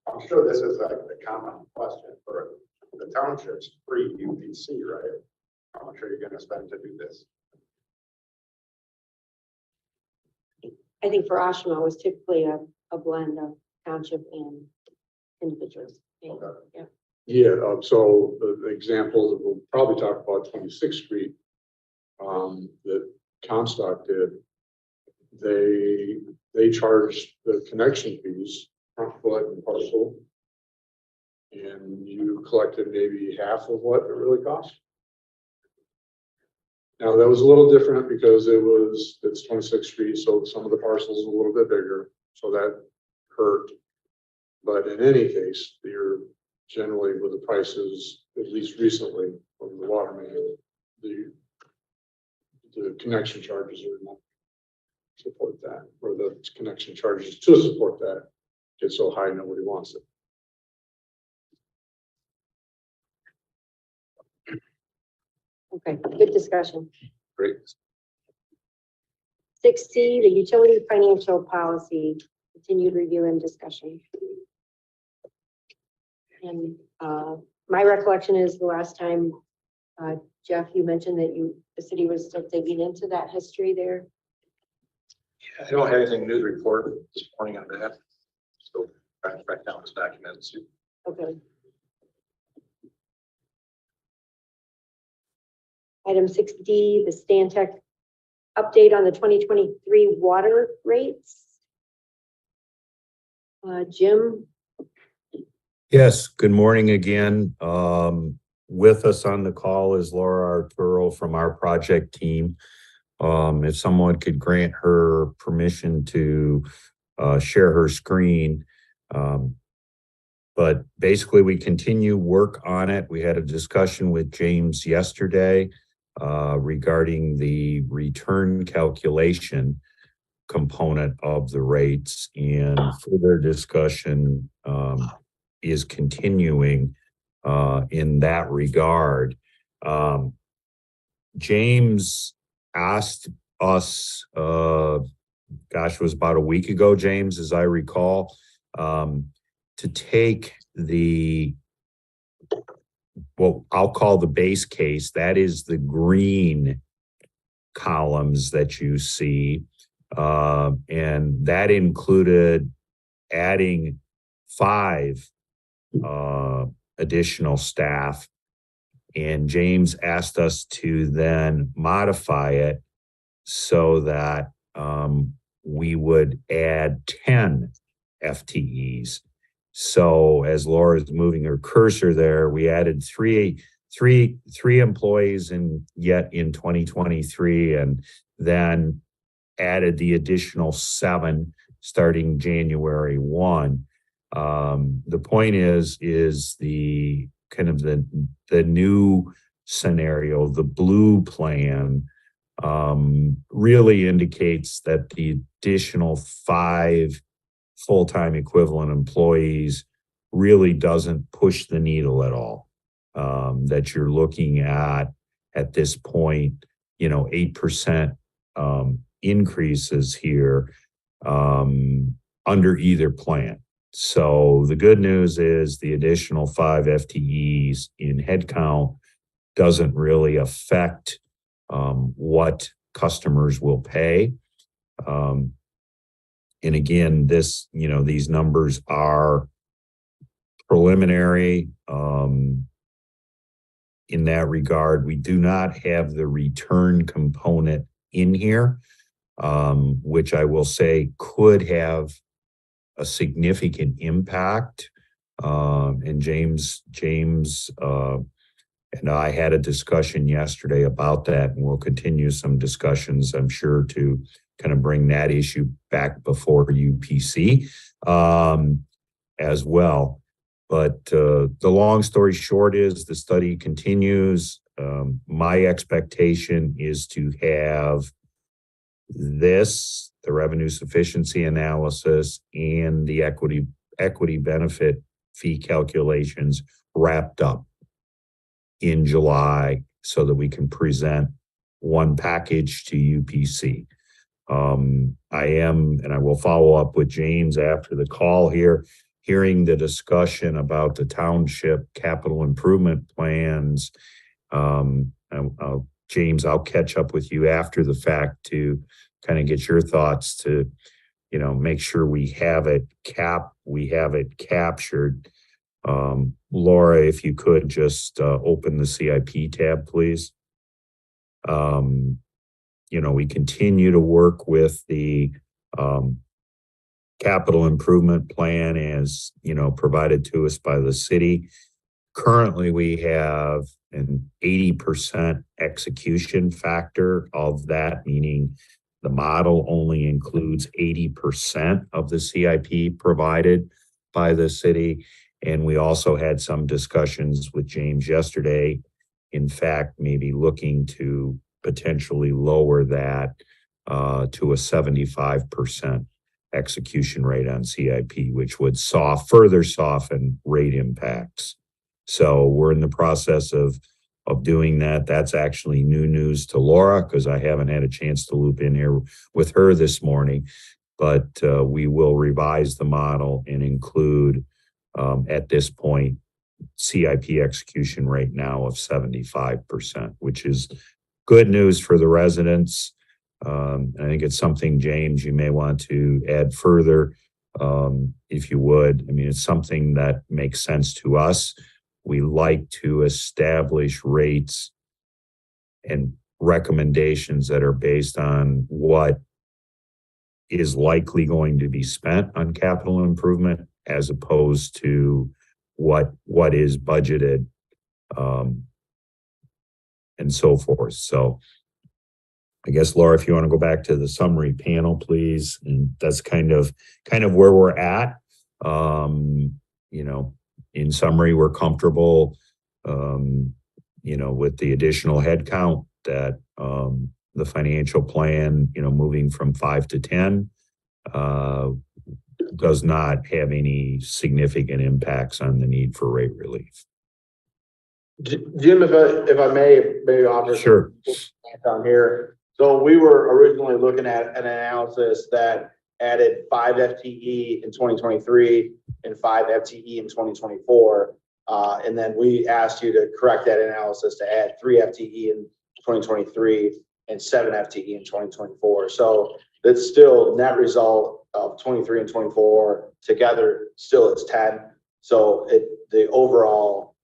I'm sure this is a common question for the townships, free UPC, right? How much are you gonna spend to do this? I think for Oshawa, it was typically a blend of township and individuals. Okay. Yeah, so the example that we'll probably talk about 26th Street, that Comstock did, they charged the connection fees, front foot and parcel, and you collected maybe half of what it really cost. Now, that was a little different because it's 26th Street, so some of the parcels are a little bit bigger, so that hurt. But in any case, you're generally with the prices, at least recently, from the water main, the connection charges are not support that, or the connection charges to support that get so high nobody wants it. Okay, good discussion. Great. 6C, the utility financial policy, continued review and discussion. And my recollection is the last time, Jeff, you mentioned that the city was still digging into that history there. I don't have anything new to report this morning on that. So back down this document. Okay. Item 6D, the Stantec update on the 2023 water rates. Jim? Yes, good morning again. With us on the call is Laura Arturo from our project team. If someone could grant her permission to share her screen. But basically we continue work on it. We had a discussion with James yesterday regarding the return calculation component of the rates, and further discussion is continuing in that regard. James asked us, it was about a week ago, James, as I recall, to take what I'll call the base case, that is the green columns that you see, and that included adding 5 additional staff. And James asked us to then modify it so that we would add 10 FTEs. So as Laura is moving her cursor there, we added three three employees in 2023, and then added the additional 7 starting January 1. The point is the kind of the new scenario, the blue plan, really indicates that the additional 5 full-time equivalent employees really doesn't push the needle at all. That you're looking at this point, 8% increases here under either plan. So the good news is the additional 5 FTEs in headcount doesn't really affect what customers will pay. And again, these numbers are preliminary. In that regard, we do not have the return component in here, which I will say could have a significant impact. And James and I had a discussion yesterday about that, and we'll continue some discussions, I'm sure, to kind of bring that issue back before UPC as well. But the long story short is the study continues. My expectation is to have the revenue sufficiency analysis and the equity benefit fee calculations wrapped up in July so that we can present one package to UPC. I will follow up with James after the call here, hearing the discussion about the township capital improvement plans. James, I'll catch up with you after the fact to kind of get your thoughts to, make sure we have it captured. Laura, if you could just open the CIP tab, please. We continue to work with the capital improvement plan as, provided to us by the city. Currently, we have an 80% execution factor of that, meaning the model only includes 80% of the CIP provided by the city. And we also had some discussions with James yesterday, in fact, maybe looking to potentially lower that to a 75% execution rate on CIP, which would further soften rate impacts. So we're in the process of doing that. That's actually new news to Laura because I haven't had a chance to loop in here with her this morning. But we will revise the model and include at this point CIP execution rate now of 75%, which is good news for the residents. I think it's something, James, you may want to add further, if you would. I mean, it's something that makes sense to us. We like to establish rates and recommendations that are based on what is likely going to be spent on capital improvement as opposed to what is budgeted, and so forth. So I guess, Laura, if you want to go back to the summary panel, please. And that's kind of where we're at. In summary, we're comfortable, with the additional headcount that the financial plan, moving from 5 to 10, does not have any significant impacts on the need for rate relief. Jim, if I may, maybe offer Sure. down here. So we were originally looking at an analysis that added 5 FTE in 2023 and 5 FTE in 2024. And then we asked you to correct that analysis to add 3 FTE in 2023 and 7 FTE in 2024. So that's still net result of 23 and 24 together. Still, it's 10. So the overall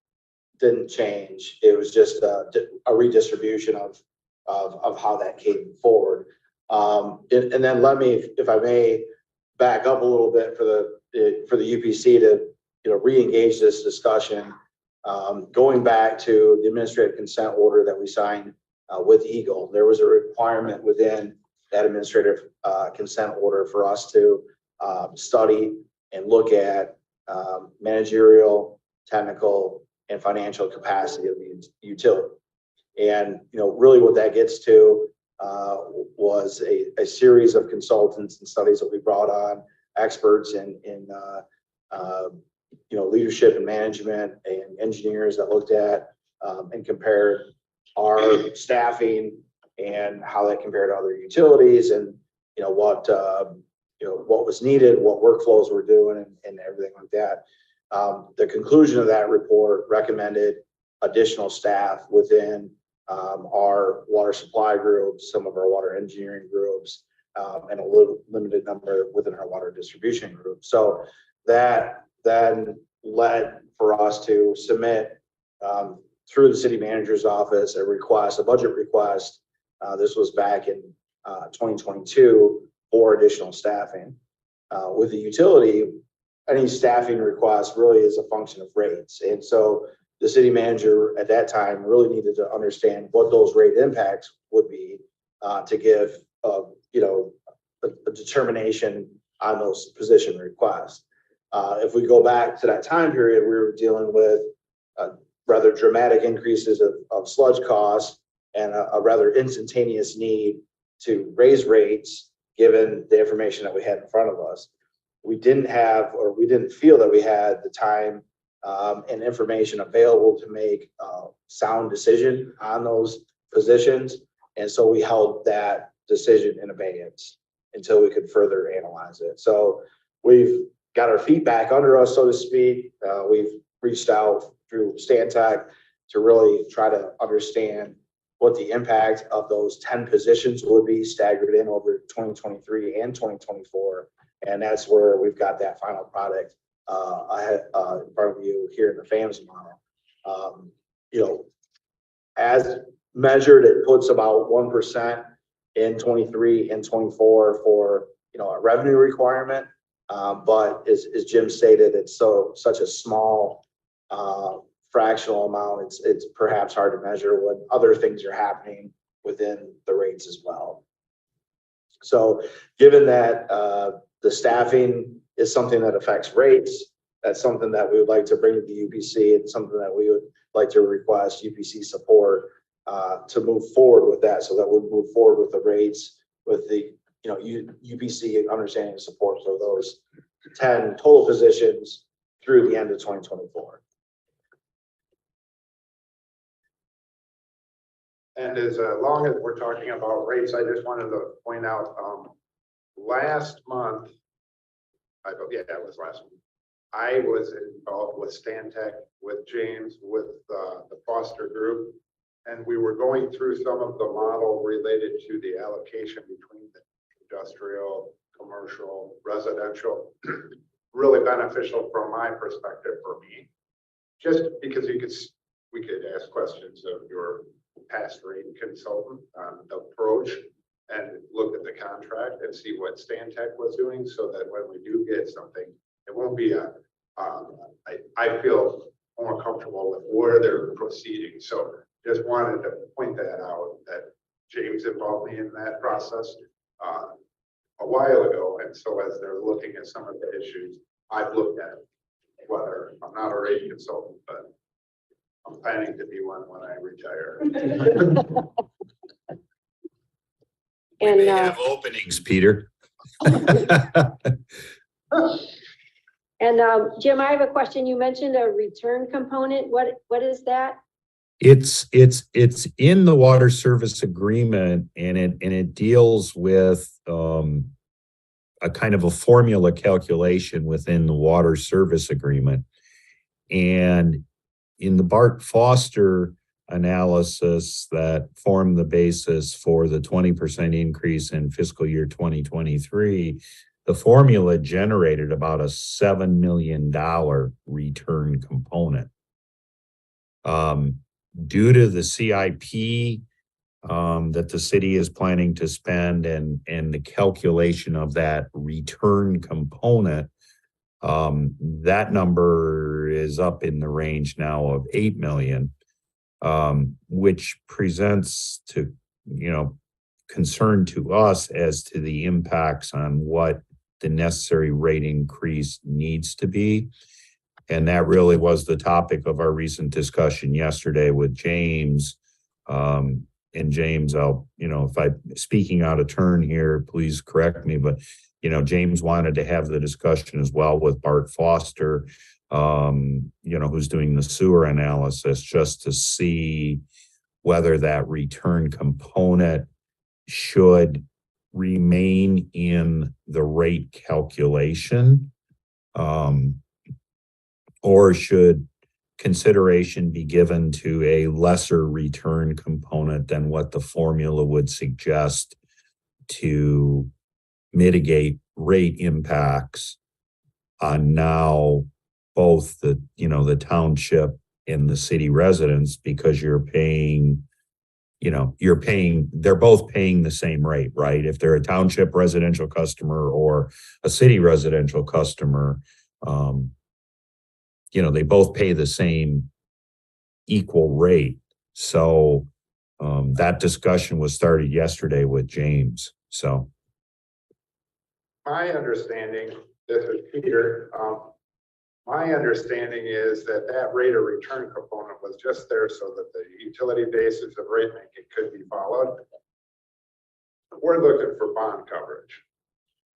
didn't change. It was just a redistribution of how that came forward. And then let me, if I may, back up a little bit for the UPC to re-engage this discussion. Going back to the administrative consent order that we signed with Eagle, there was a requirement within that administrative consent order for us to study and look at managerial, technical, and financial capacity of the utility. And, really what that gets to was a series of consultants and studies that we brought on, experts in leadership and management and engineers that looked at and compared our staffing and how that compared to other utilities and, what was needed, what workflows we're doing and everything like that. The conclusion of that report recommended additional staff within our water supply groups, some of our water engineering groups, and a little limited number within our water distribution group. So that then led for us to submit through the city manager's office a budget request. This was back in 2022 for additional staffing. With the utility, any staffing request really is a function of rates. And so the city manager at that time really needed to understand what those rate impacts would be to give a determination on those position requests. If we go back to that time period, we were dealing with rather dramatic increases of sludge costs and a rather instantaneous need to raise rates given the information that we had in front of us. We didn't feel that we had the time and information available to make a sound decision on those positions. And so we held that decision in abeyance until we could further analyze it. So we've got our feet back under us, so to speak. We've reached out through Stantec to really try to understand what the impact of those 10 positions would be staggered in over 2023 and 2024. And that's where we've got that final product in front of you here in the FAMS model. As measured, it puts about 1% in 23 and 24 for a revenue requirement. But as Jim stated, it's such a small fractional amount. It's perhaps hard to measure when other things are happening within the rates as well. So given that the staffing is something that affects rates, that's something that we would like to bring to the UPC and something that we would like to request UPC support to move forward with that, so that we move forward with the rates with the UPC understanding support for those 10 total positions through the end of 2024. And as long as we're talking about rates, I just wanted to point out, last month, it was last month, I was involved with Stantec, with James, with the Foster Group, and we were going through some of the model related to the allocation between the industrial, commercial, residential. Really beneficial from my perspective for me, just because we could ask questions of your past rate consultant on the approach and look at the contract and see what Stantec was doing, so that when we do get something, it won't be I feel more comfortable with where they're proceeding. So just wanted to point that out, that James involved me in that process a while ago. And so as they're looking at some of the issues, I've looked at whether I'm not a rate consultant, but I'm planning to be one when I retire. And We may have openings, Peter. And Jim, I have a question. You mentioned a return component. What is that? It's in the water service agreement, and it deals with a kind of a formula calculation within the water service agreement. And in the Bart Foster analysis that formed the basis for the 20% increase in fiscal year 2023, the formula generated about a $7 million return component. Due to the CIP that the city is planning to spend and the calculation of that return component, That number is up in the range now of 8 million, which presents to, concern to us as to the impacts on what the necessary rate increase needs to be. And that really was the topic of our recent discussion yesterday with James. And James, if I'm speaking out of turn here, please correct me, but, James wanted to have the discussion as well with Bart Foster, who's doing the sewer analysis, just to see whether that return component should remain in the rate calculation, or should consideration be given to a lesser return component than what the formula would suggest to mitigate rate impacts on now both the township and the city residents, because they're both paying the same rate, right? If they're a township residential customer or a city residential customer, they both pay the same equal rate. So that discussion was started yesterday with James. So My understanding, this is Peter, my understanding is that that rate of return component was just there so that the utility basis of rate making could be followed. We're looking for bond coverage.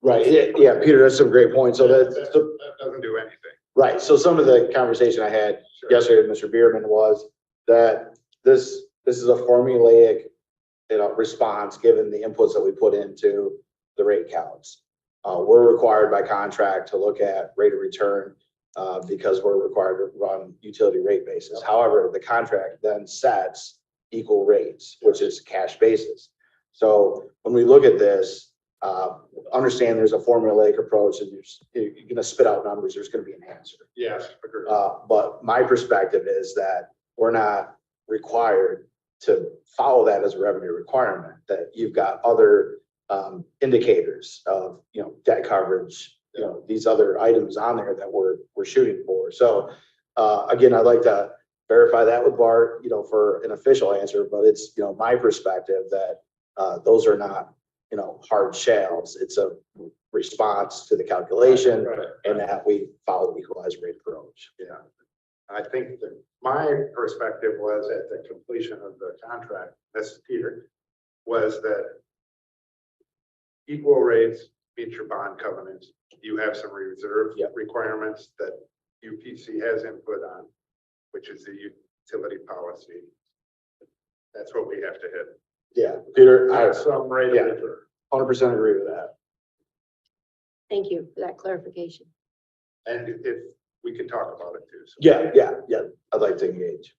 Right, yeah, Peter, that's some great points. So That doesn't do anything. right, so some of the conversation I had yesterday with Mr. Bierman was that this is a formulaic, response given the inputs that we put into the rate counts. We're required by contract to look at rate of return because we're required to run utility rate basis. However, the contract then sets equal rates, which is cash basis. So when we look at this, understand there's a formulaic approach, and you're going to spit out numbers. There's going to be an answer. Yes, agreed. But my perspective is that we're not required to follow that as a revenue requirement, that you've got other indicators of, debt coverage, these other items on there that we're shooting for. So again, I'd like to verify that with Bart, for an official answer, but it's, my perspective that those are not, hard shells. It's a response to the calculation, Right. and that we follow the equalized rate approach. Yeah. I think that my perspective was at the completion of the contract, this is Peter, was that equal rates meet your bond covenants. You have some reserve requirements that UPC has input on, which is the utility policy. That's what we have to hit. Yeah, Peter, I Some rate of return. 100% agree with that. Thank you for that clarification. And if we can talk about it too. So. Yeah. I'd like to engage.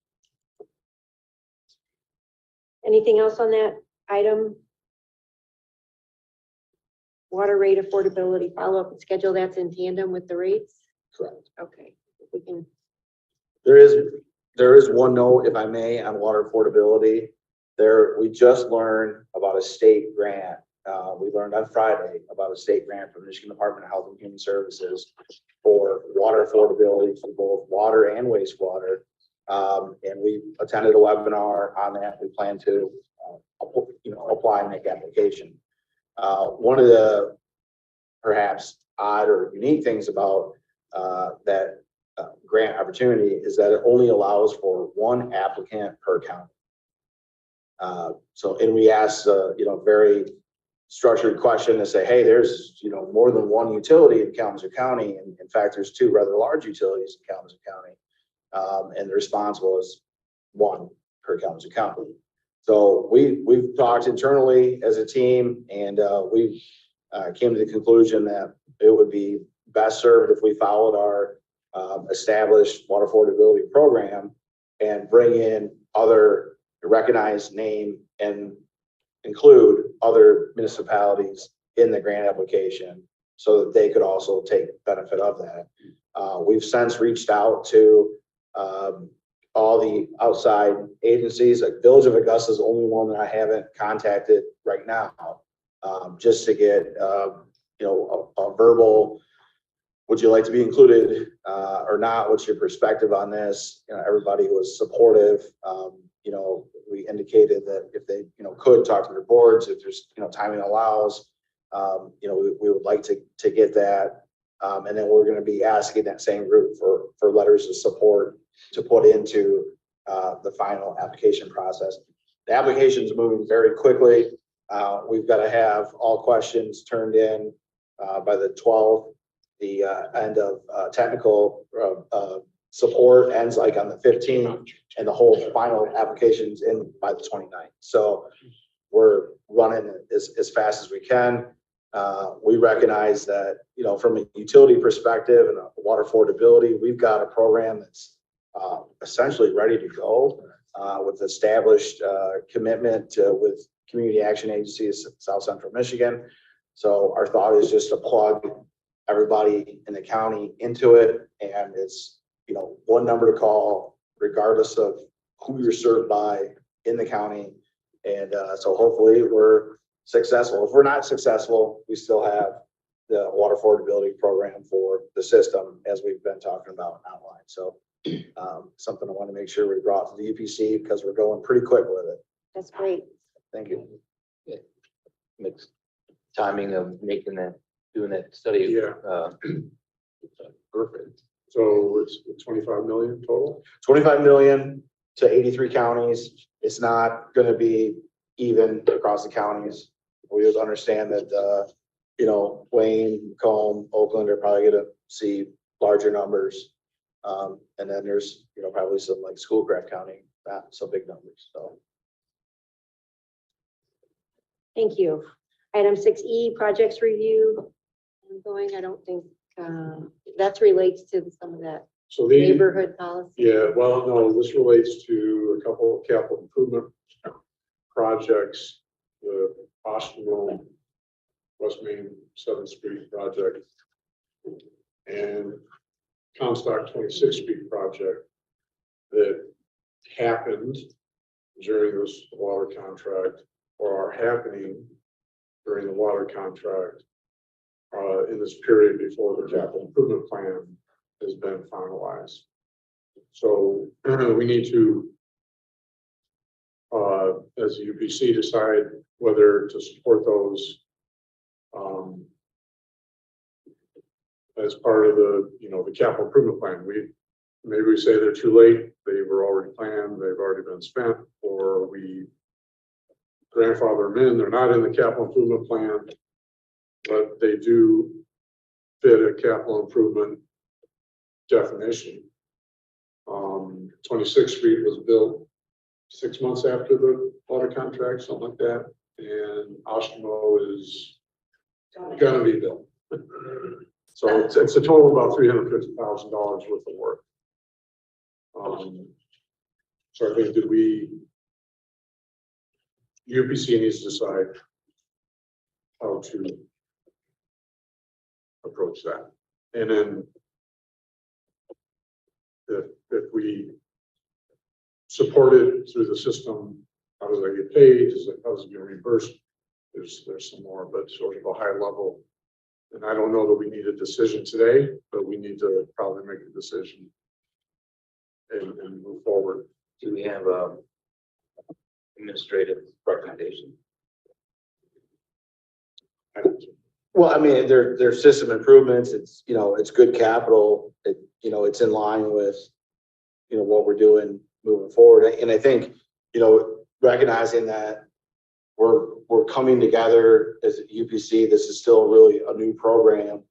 Anything else on that item? Water rate affordability follow-up and schedule, that's in tandem with the rates? Correct. Okay, if we can. There is one note, if I may, on water affordability. We just learned about a state grant. We learned on Friday about a state grant from the Michigan Department of Health and Human Services for water affordability for both water and wastewater. And we attended a webinar on that. We plan to, apply and make application. One of the perhaps odd or unique things about that grant opportunity is that it only allows for one applicant per county. And we asked, very structured question to say, hey, there's, more than one utility in Kalamazoo County. And in fact, there's two rather large utilities in Kalamazoo County. And the response was one per Kalamazoo County. So we've talked internally as a team, and we came to the conclusion that it would be best served if we followed our established water affordability program and bring in other recognized name and include other municipalities in the grant application so that they could also take benefit of that. We've since reached out to all the outside agencies. Like Village of Augusta is the only one that I haven't contacted right now, just to get a verbal would you like to be included, or not? What's your perspective on this? You know, everybody was supportive. You know, we indicated that if they, you know, could talk to their boards, if there's, you know, timing allows, you know, we would like to get that. And then we're going to be asking that same group for letters of support to put into the final application process. The application is moving very quickly. We've got to have all questions turned in by the 12th. The end of technical support ends like on the 15th, and the whole final application's in by the 29th. So we're running as fast as we can. We recognize that, you know, from a utility perspective and a water affordability, we've got a program that's essentially ready to go with established commitment with community action agencies, South Central Michigan. So our thought is just to plug everybody in the county into it, and it's, you know, one number to call regardless of who you're served by in the county. And so hopefully we're successful. If we're not successful, we still have the water affordability program for the system, as we've been talking about and outlined. So something I want to make sure we brought to the UPC because we're going pretty quick with it. That's great. Thank you. Mixed timing of doing that study. Yeah. Perfect. So it's 25 million total? 25 million to 83 counties. It's not going to be even across the counties. We just understand that, you know, Wayne, Macomb, Oakland are probably going to see larger numbers. And then there's, you know, probably some like Schoolcraft County, not so big numbers. So. Thank you. Item 6E, projects review. Ongoing, I don't think that relates to some of that So the neighborhood policy. Yeah, well, no, this relates to a couple of capital improvement projects, the Oshimo West Main 7th Street project and Comstock 26th Street project that happened during this water contract or are happening during the water contract in this period before the capital improvement plan has been finalized. So we need to, as a UPC, decide whether to support those as part of the, you know, the capital improvement plan. Maybe we say they're too late, they were already planned, they've already been spent, or we grandfather them in, they're not in the capital improvement plan, but they do fit a capital improvement definition. 26th Street was built 6 months after the water contract, something like that, and Oshimo is gonna be built. So it's a total of about $350,000 worth of work. So I think UPC needs to decide how to approach that. And then if we support it through the system, how does that get paid? How does it get reimbursed? There's some more, but sort of a high level. And I don't know that we need a decision today, but we need to probably make a decision and move forward. Do we have administrative recommendation? Well, I mean, they're system improvements. It's, you know, it's good capital. You know, it's in line with, you know, what we're doing moving forward. And I think, you know, recognizing that we're coming together as a UPC, this is still really a new program,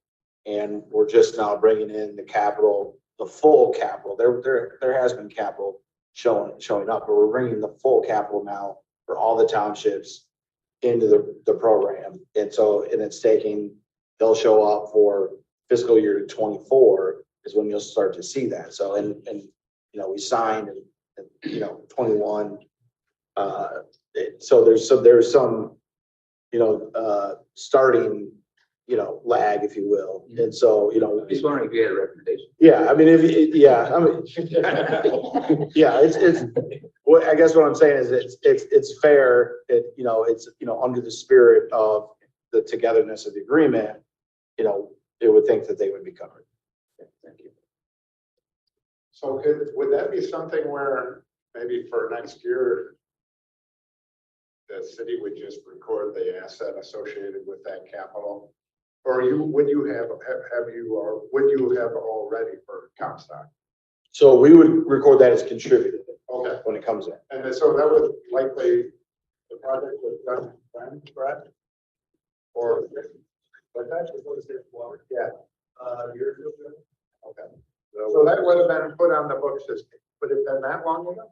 and we're just now bringing in the capital, the full capital. There has been capital showing up, but we're bringing the full capital now for all the townships into the program. And so, and it's taking, they'll show up for fiscal year 24 is when you'll start to see that. So, and you know, we signed in you know, 21. So there's some, you know, starting, you know, lag, if you will. And so, you know, Just wondering if you had a recommendation. yeah, I mean, yeah, I mean, yeah, it's, well, I guess what I'm saying is it's fair. You know, it's, you know, under the spirit of the togetherness of the agreement, you know, it would think that they would be covered. Thank you. So would that be something where maybe for next year, the city would just record the asset associated with that capital? Or would you have already for Comstock? So we would record that as contributed Okay, when it comes in. and then, so that was likely, the project was done when, correct? Or, but that's what was it for? Yeah. Years ago. Okay. So that would have been put on the books, would it have been that long ago?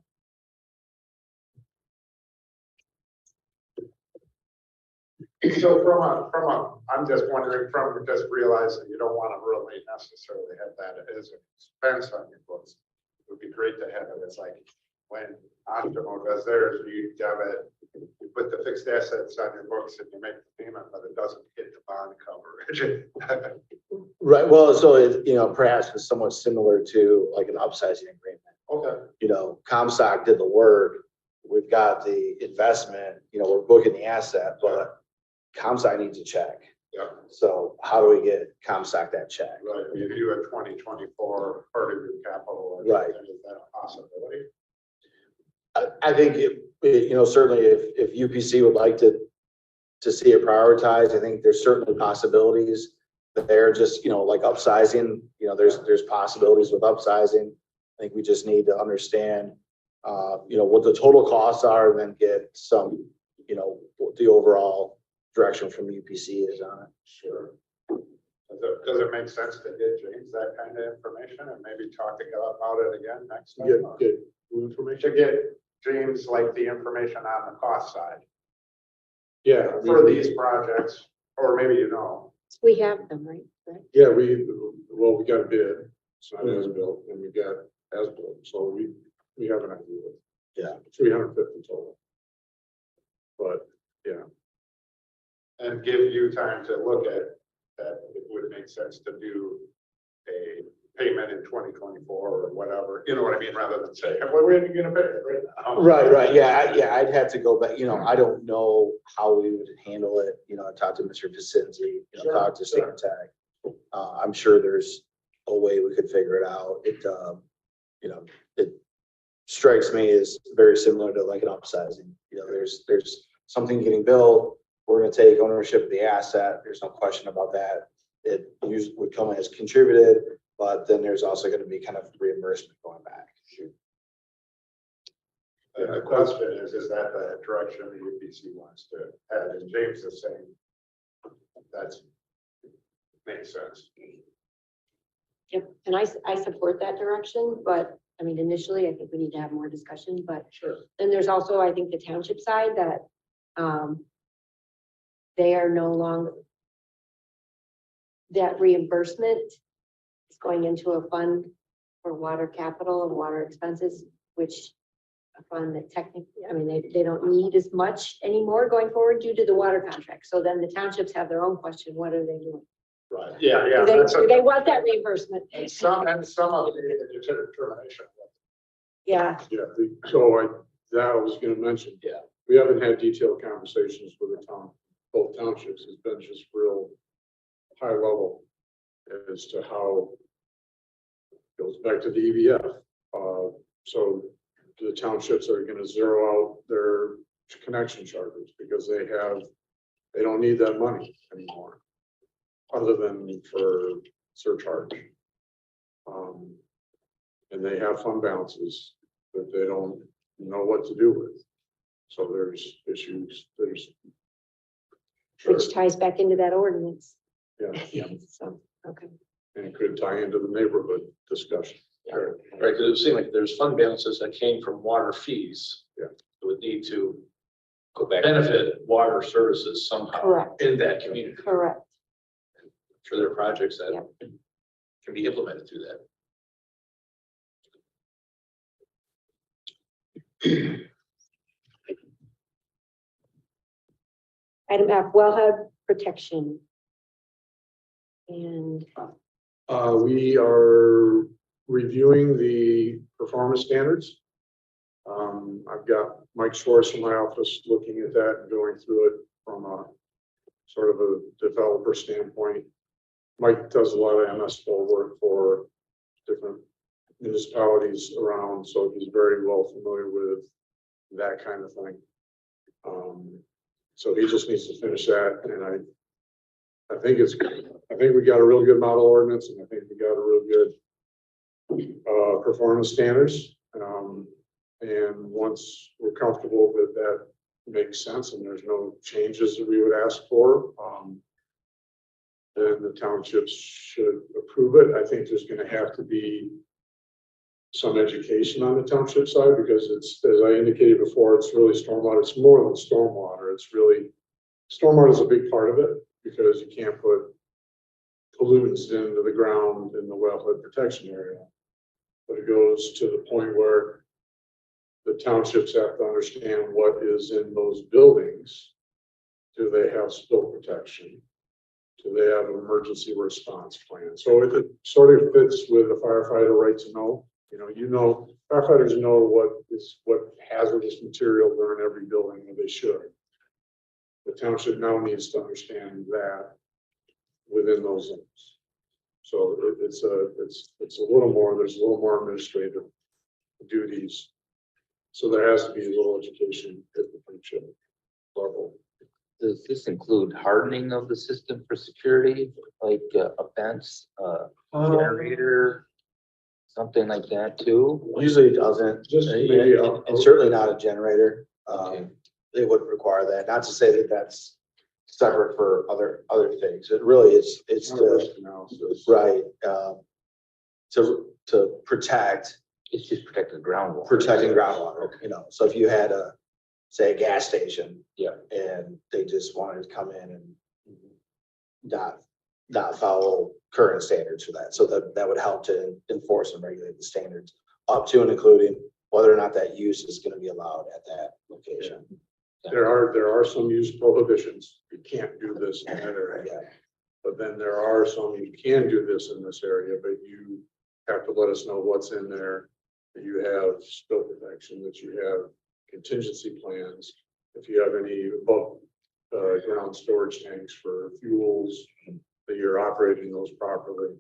So I'm just wondering from just realizing you don't want to really necessarily have that as an expense on your books. It would be great to have it as like when Optimo does theirs, you have it, you put the fixed assets on your books and you make the payment, but it doesn't hit the bond coverage. Right, well, so it, perhaps it's somewhat similar to like an upsizing agreement. Okay, Comstock did the work. We've got the investment, we're booking the asset, but Comstock needs a check. yeah, So how do we get Comstock that check? right. You do a 2024 part of your capital. Right. Is that a possibility? I think certainly if UPC would like to see it prioritized, I think there's certainly possibilities that they're just, like upsizing, there's possibilities with upsizing. I think we just need to understand, what the total costs are and then get some, what the overall direction from UPC is on it. Sure. Does it make sense to get James that kind of information and maybe talk about it again next time? Get information. To get James like the information on the cost side Yeah. for these projects, or maybe We have them, right? Right. Yeah, we got a bid, it's not as built, and we got as built, so we have an idea. Yeah. 350 total. But, yeah, and give you time to look at that. It would make sense to do a payment in 2024 or whatever, you know what I mean, rather than say, well, we're gonna pay it right now. Right, yeah, I'd have to go back, I don't know how we would handle it, I talked to Mr. Vicinzi, Sure, talked to State Tech. I'm sure there's a way we could figure it out. It strikes me as very similar to like an upsizing, there's something getting built, we're gonna take ownership of the asset, there's no question about that. It usually would come as contributed, but then there's also gonna be kind of reimbursement going back. The question is that the direction the UPC wants to head? And James is saying that's makes sense. Yep, and I support that direction, but I mean, initially, I think we need to have more discussion, but Sure. then there's also, I think, the township side that they are no longer, that reimbursement is going into a fund for water capital and water expenses, which a fund that technically, I mean, they don't need as much anymore going forward due to the water contract. So then the townships have their own question, what are they doing? Right. Yeah. Do they want that reimbursement? And some of the determination. Yeah, yeah, that I was gonna mention. Yeah. We haven't had detailed conversations with both townships, it's been just real high level as to how it goes back to the EVF. So the townships are gonna zero out their connection charges because they don't need that money anymore, other than for surcharge. And they have fund balances that they don't know what to do with. So there's issues, which ties back into that ordinance. yeah, So, okay. and it could tie into the neighborhood discussion. Right, because it seemed like there's fund balances that came from water fees. Yeah. That would need to go back, benefit water services somehow. Correct. In that community. Correct. For their projects that Yep. can be implemented through that. Item F, wellhead protection. And We are reviewing the performance standards. I've got Mike Schwartz in my office looking at that and going through it from a sort of a developer standpoint. Mike does a lot of MS4 work for different municipalities around, so he's very well familiar with that kind of thing. So he just needs to finish that, and I think we got a real good model ordinance, and I think we got a real good performance standards. And once we're comfortable that that makes sense and there's no changes that we would ask for, then the townships should approve it. I think there's going to have to be some education on the township side, because it's, as I indicated before, it's really stormwater. It's more than stormwater. It's really, stormwater is a big part of it, because you can't put pollutants into the ground in the wellhead protection area. But it goes to the point where the townships have to understand what is in those buildings. Do they have spill protection? Do they have an emergency response plan? So it sort of fits with the firefighter right to know. Firefighters know what hazardous material are in every building, and they should. The township now needs to understand that within those zones. So it's a little more, there's a little more administrative duties. So there has to be a little education at the township level. Does this include hardening of the system for security, like a fence, generator, something like that too? Usually it doesn't, Just maybe and certainly not a generator. Okay. They wouldn't require that. Not to say that that's separate for other things. It really is, it's Not a to, risk analysis. right, to protect, It's just protecting groundwater. protecting groundwater, So if you had say a gas station. Yeah. And they just wanted to come in and not follow current standards for that. So that would help to enforce and regulate the standards up to and including whether or not that use is going to be allowed at that location. There are some use prohibitions. You can't do this in that area. But then there are some, you can do this in this area, but you have to let us know what's in there. That you have spill protection, that you have contingency plans. If you have any above ground storage tanks for fuels, that you're operating those properly.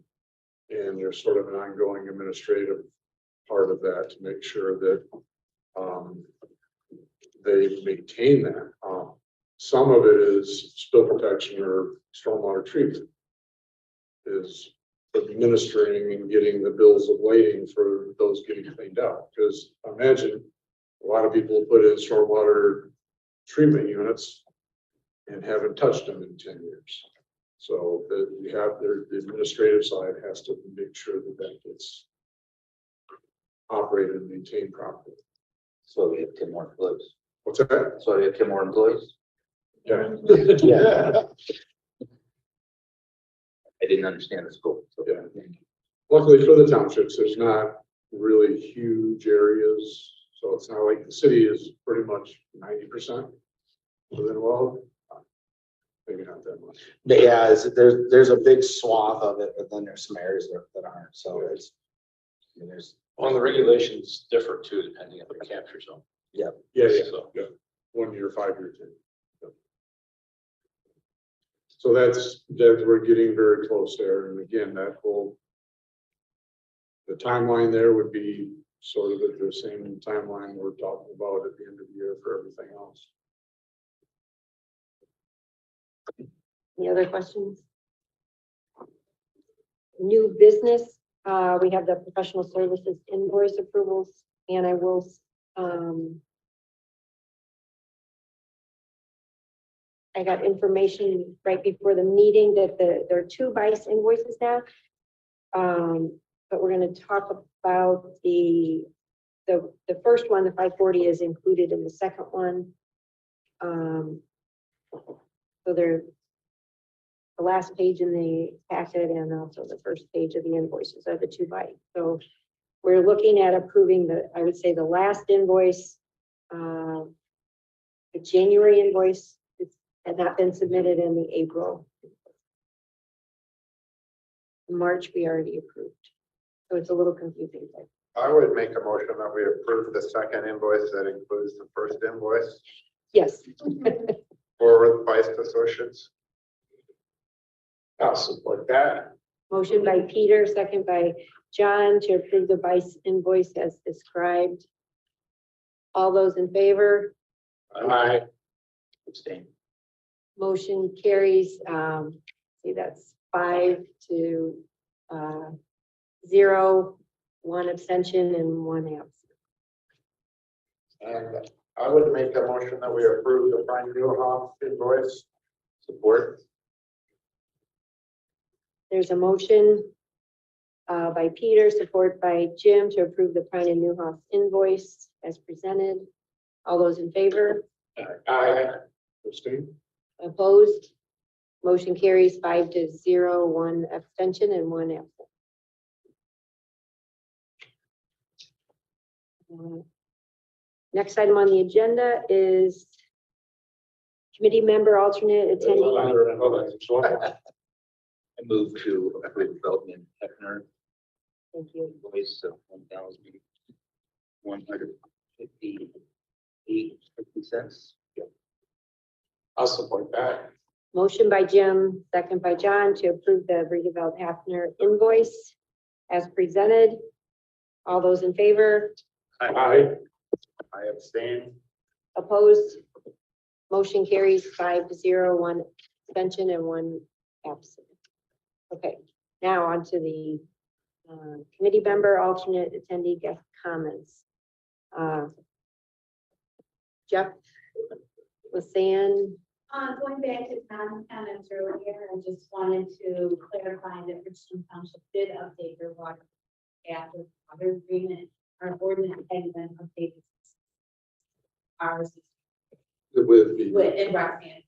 And there's sort of an ongoing administrative part of that to make sure that they maintain that. Some of it is spill protection or stormwater treatment, is administering and getting the bills of lading for those getting cleaned out. Because imagine a lot of people put in stormwater treatment units and haven't touched them in 10 years. So the administrative side has to make sure that that gets operated and maintained properly. So we have 10 more employees. What's that? So we have 10 more employees. Yeah. Yeah. I didn't understand the scope. So. Yeah. Luckily for the townships, there's not really huge areas. So it's not like the city is pretty much 90% within well. Maybe not that much. But yeah, there's a big swath of it, but then there's some areas that aren't. So there's. Well, the regulations differ too, depending on the capture zone. Yeah. So- 1 year, 5 year, 10. Yep. So that we're getting very close there. And again, the timeline there would be sort of at the same timeline we're talking about at the end of the year for everything else. Any other questions? New business, we have the professional services invoice approvals, and I will, I got information right before the meeting that there are 2 BICE invoices now. But we're going to talk about the first one, the 540 is included in the second one. So they're the last page in the packet and also the first page of the invoices are the 2 BICE. So we're looking at approving I would say the last invoice, the January invoice had not been submitted in the April. March we already approved. So it's a little confusing. I would make a motion that we approve the second invoice that includes the first invoice Yes. for Vice Associates. I'll support that. Motion by Peter, second by John to approve the vice invoice as described. All those in favor? Aye. Abstain. Motion carries, see, that's 5-0, 1 abstention and 1 absent. And I would make a motion that we approve the Brian Newhoff invoice. Support. There's a motion by Peter, support by Jim to approve the Prine and Newhoff invoice as presented. All those in favor? Aye. Abstain? Opposed? Motion carries 5-0, 1 abstention and 1 absent. Next item on the agenda is committee member alternate attendee. I move to approve development Hefner, Thank you. invoice of $1,158.50. I'll support that. Motion by Jim, second by John to approve the redeveloped Hafner invoice as presented. All those in favor? Aye. I abstain. Opposed? Motion carries 5-0, 1 abstention and 1 absent. Okay, now on to the committee member, alternate attendee guest comments. Jeff was saying, Going back to Tom's comments earlier, I just wanted to clarify that Richland Township did update their water after water agreement. Our ordinance had been updated. Ours With the. with in Roxanne.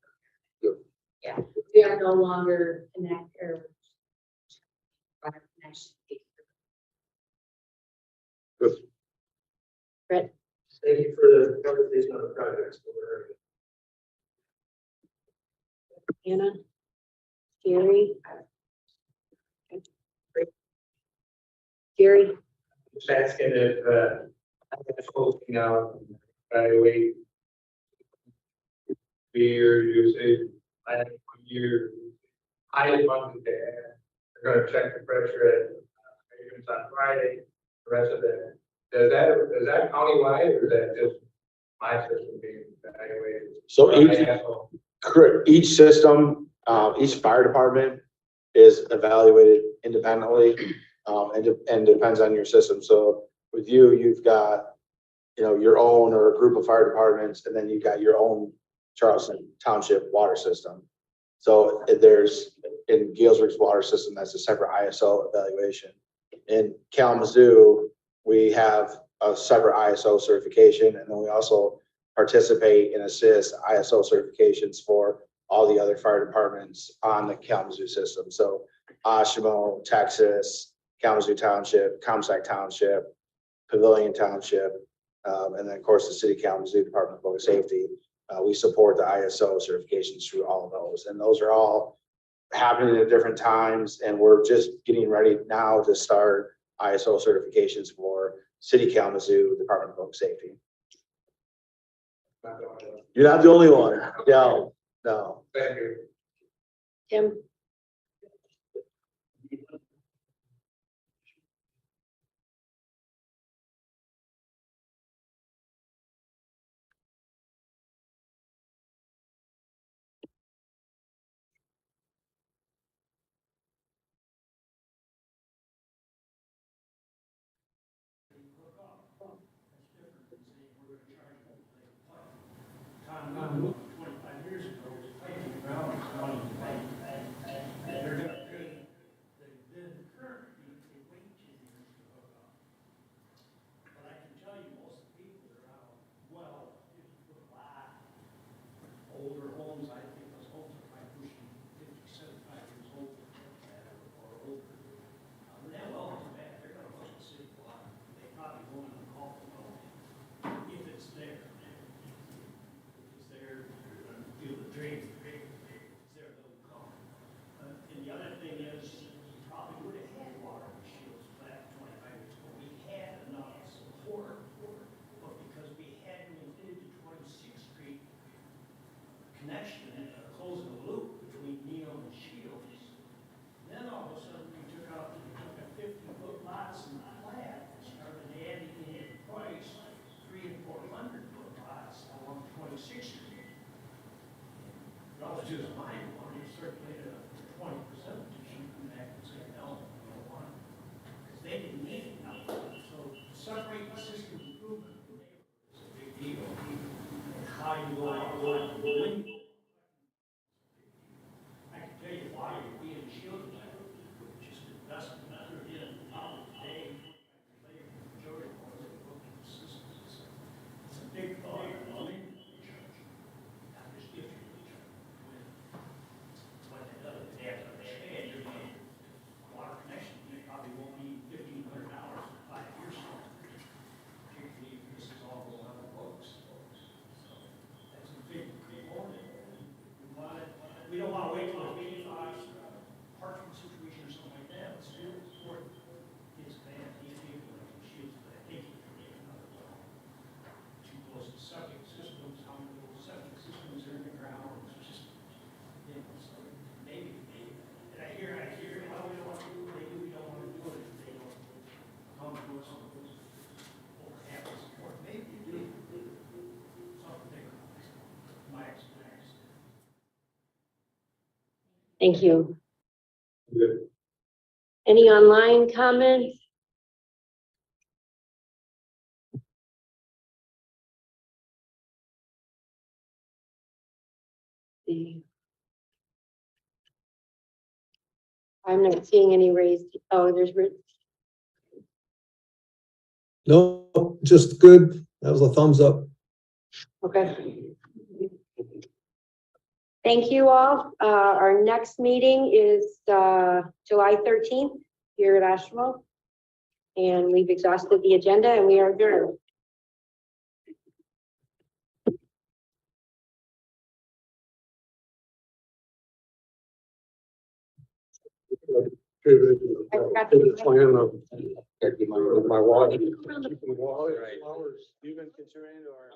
Good. Yeah, we are no longer connected. Water connection. Brett, Thank you for the conversation on the projects. Anna, Gary. Gary, Just asking if, I'm hosting out, evaluate. 3 years, you say, last 1 year, highest month of the day. They're gonna check the pressure at, maintenance on Friday, the rest of that. Is that countywide or is that just my system being evaluated? So Or each, my asphalt? correct, each system, each fire department is evaluated independently, and depends on your system. So with you, you've got, your own or a group of fire departments, and then you've got your own Charleston Township water system. So there's, in Galesburg's water system, that's a separate ISO evaluation. In Kalamazoo, we have a separate ISO certification, and then we also participate and assist ISO certifications for all the other fire departments on the Kalamazoo system. So Oshimo, Texas, Kalamazoo Township, Comstock Township, Pavilion Township, and then of course the City of Kalamazoo Department of Public Safety. We support the ISO certifications through all of those, and those are all happening at different times. And we're just getting ready now to start ISO certifications for City of Kalamazoo Department of Public Safety. You're not the only one. No. Thank you. Tim, Thank you. Good. Any online comments? I'm not seeing any raised, oh, there's, No, just good. That was a thumbs up. okay. Thank you all. Our next meeting is July 13th here at Asheville. And we've exhausted the agenda and we are adjourned. I forgot to- The plan of my wife. Flowers, you been considering or?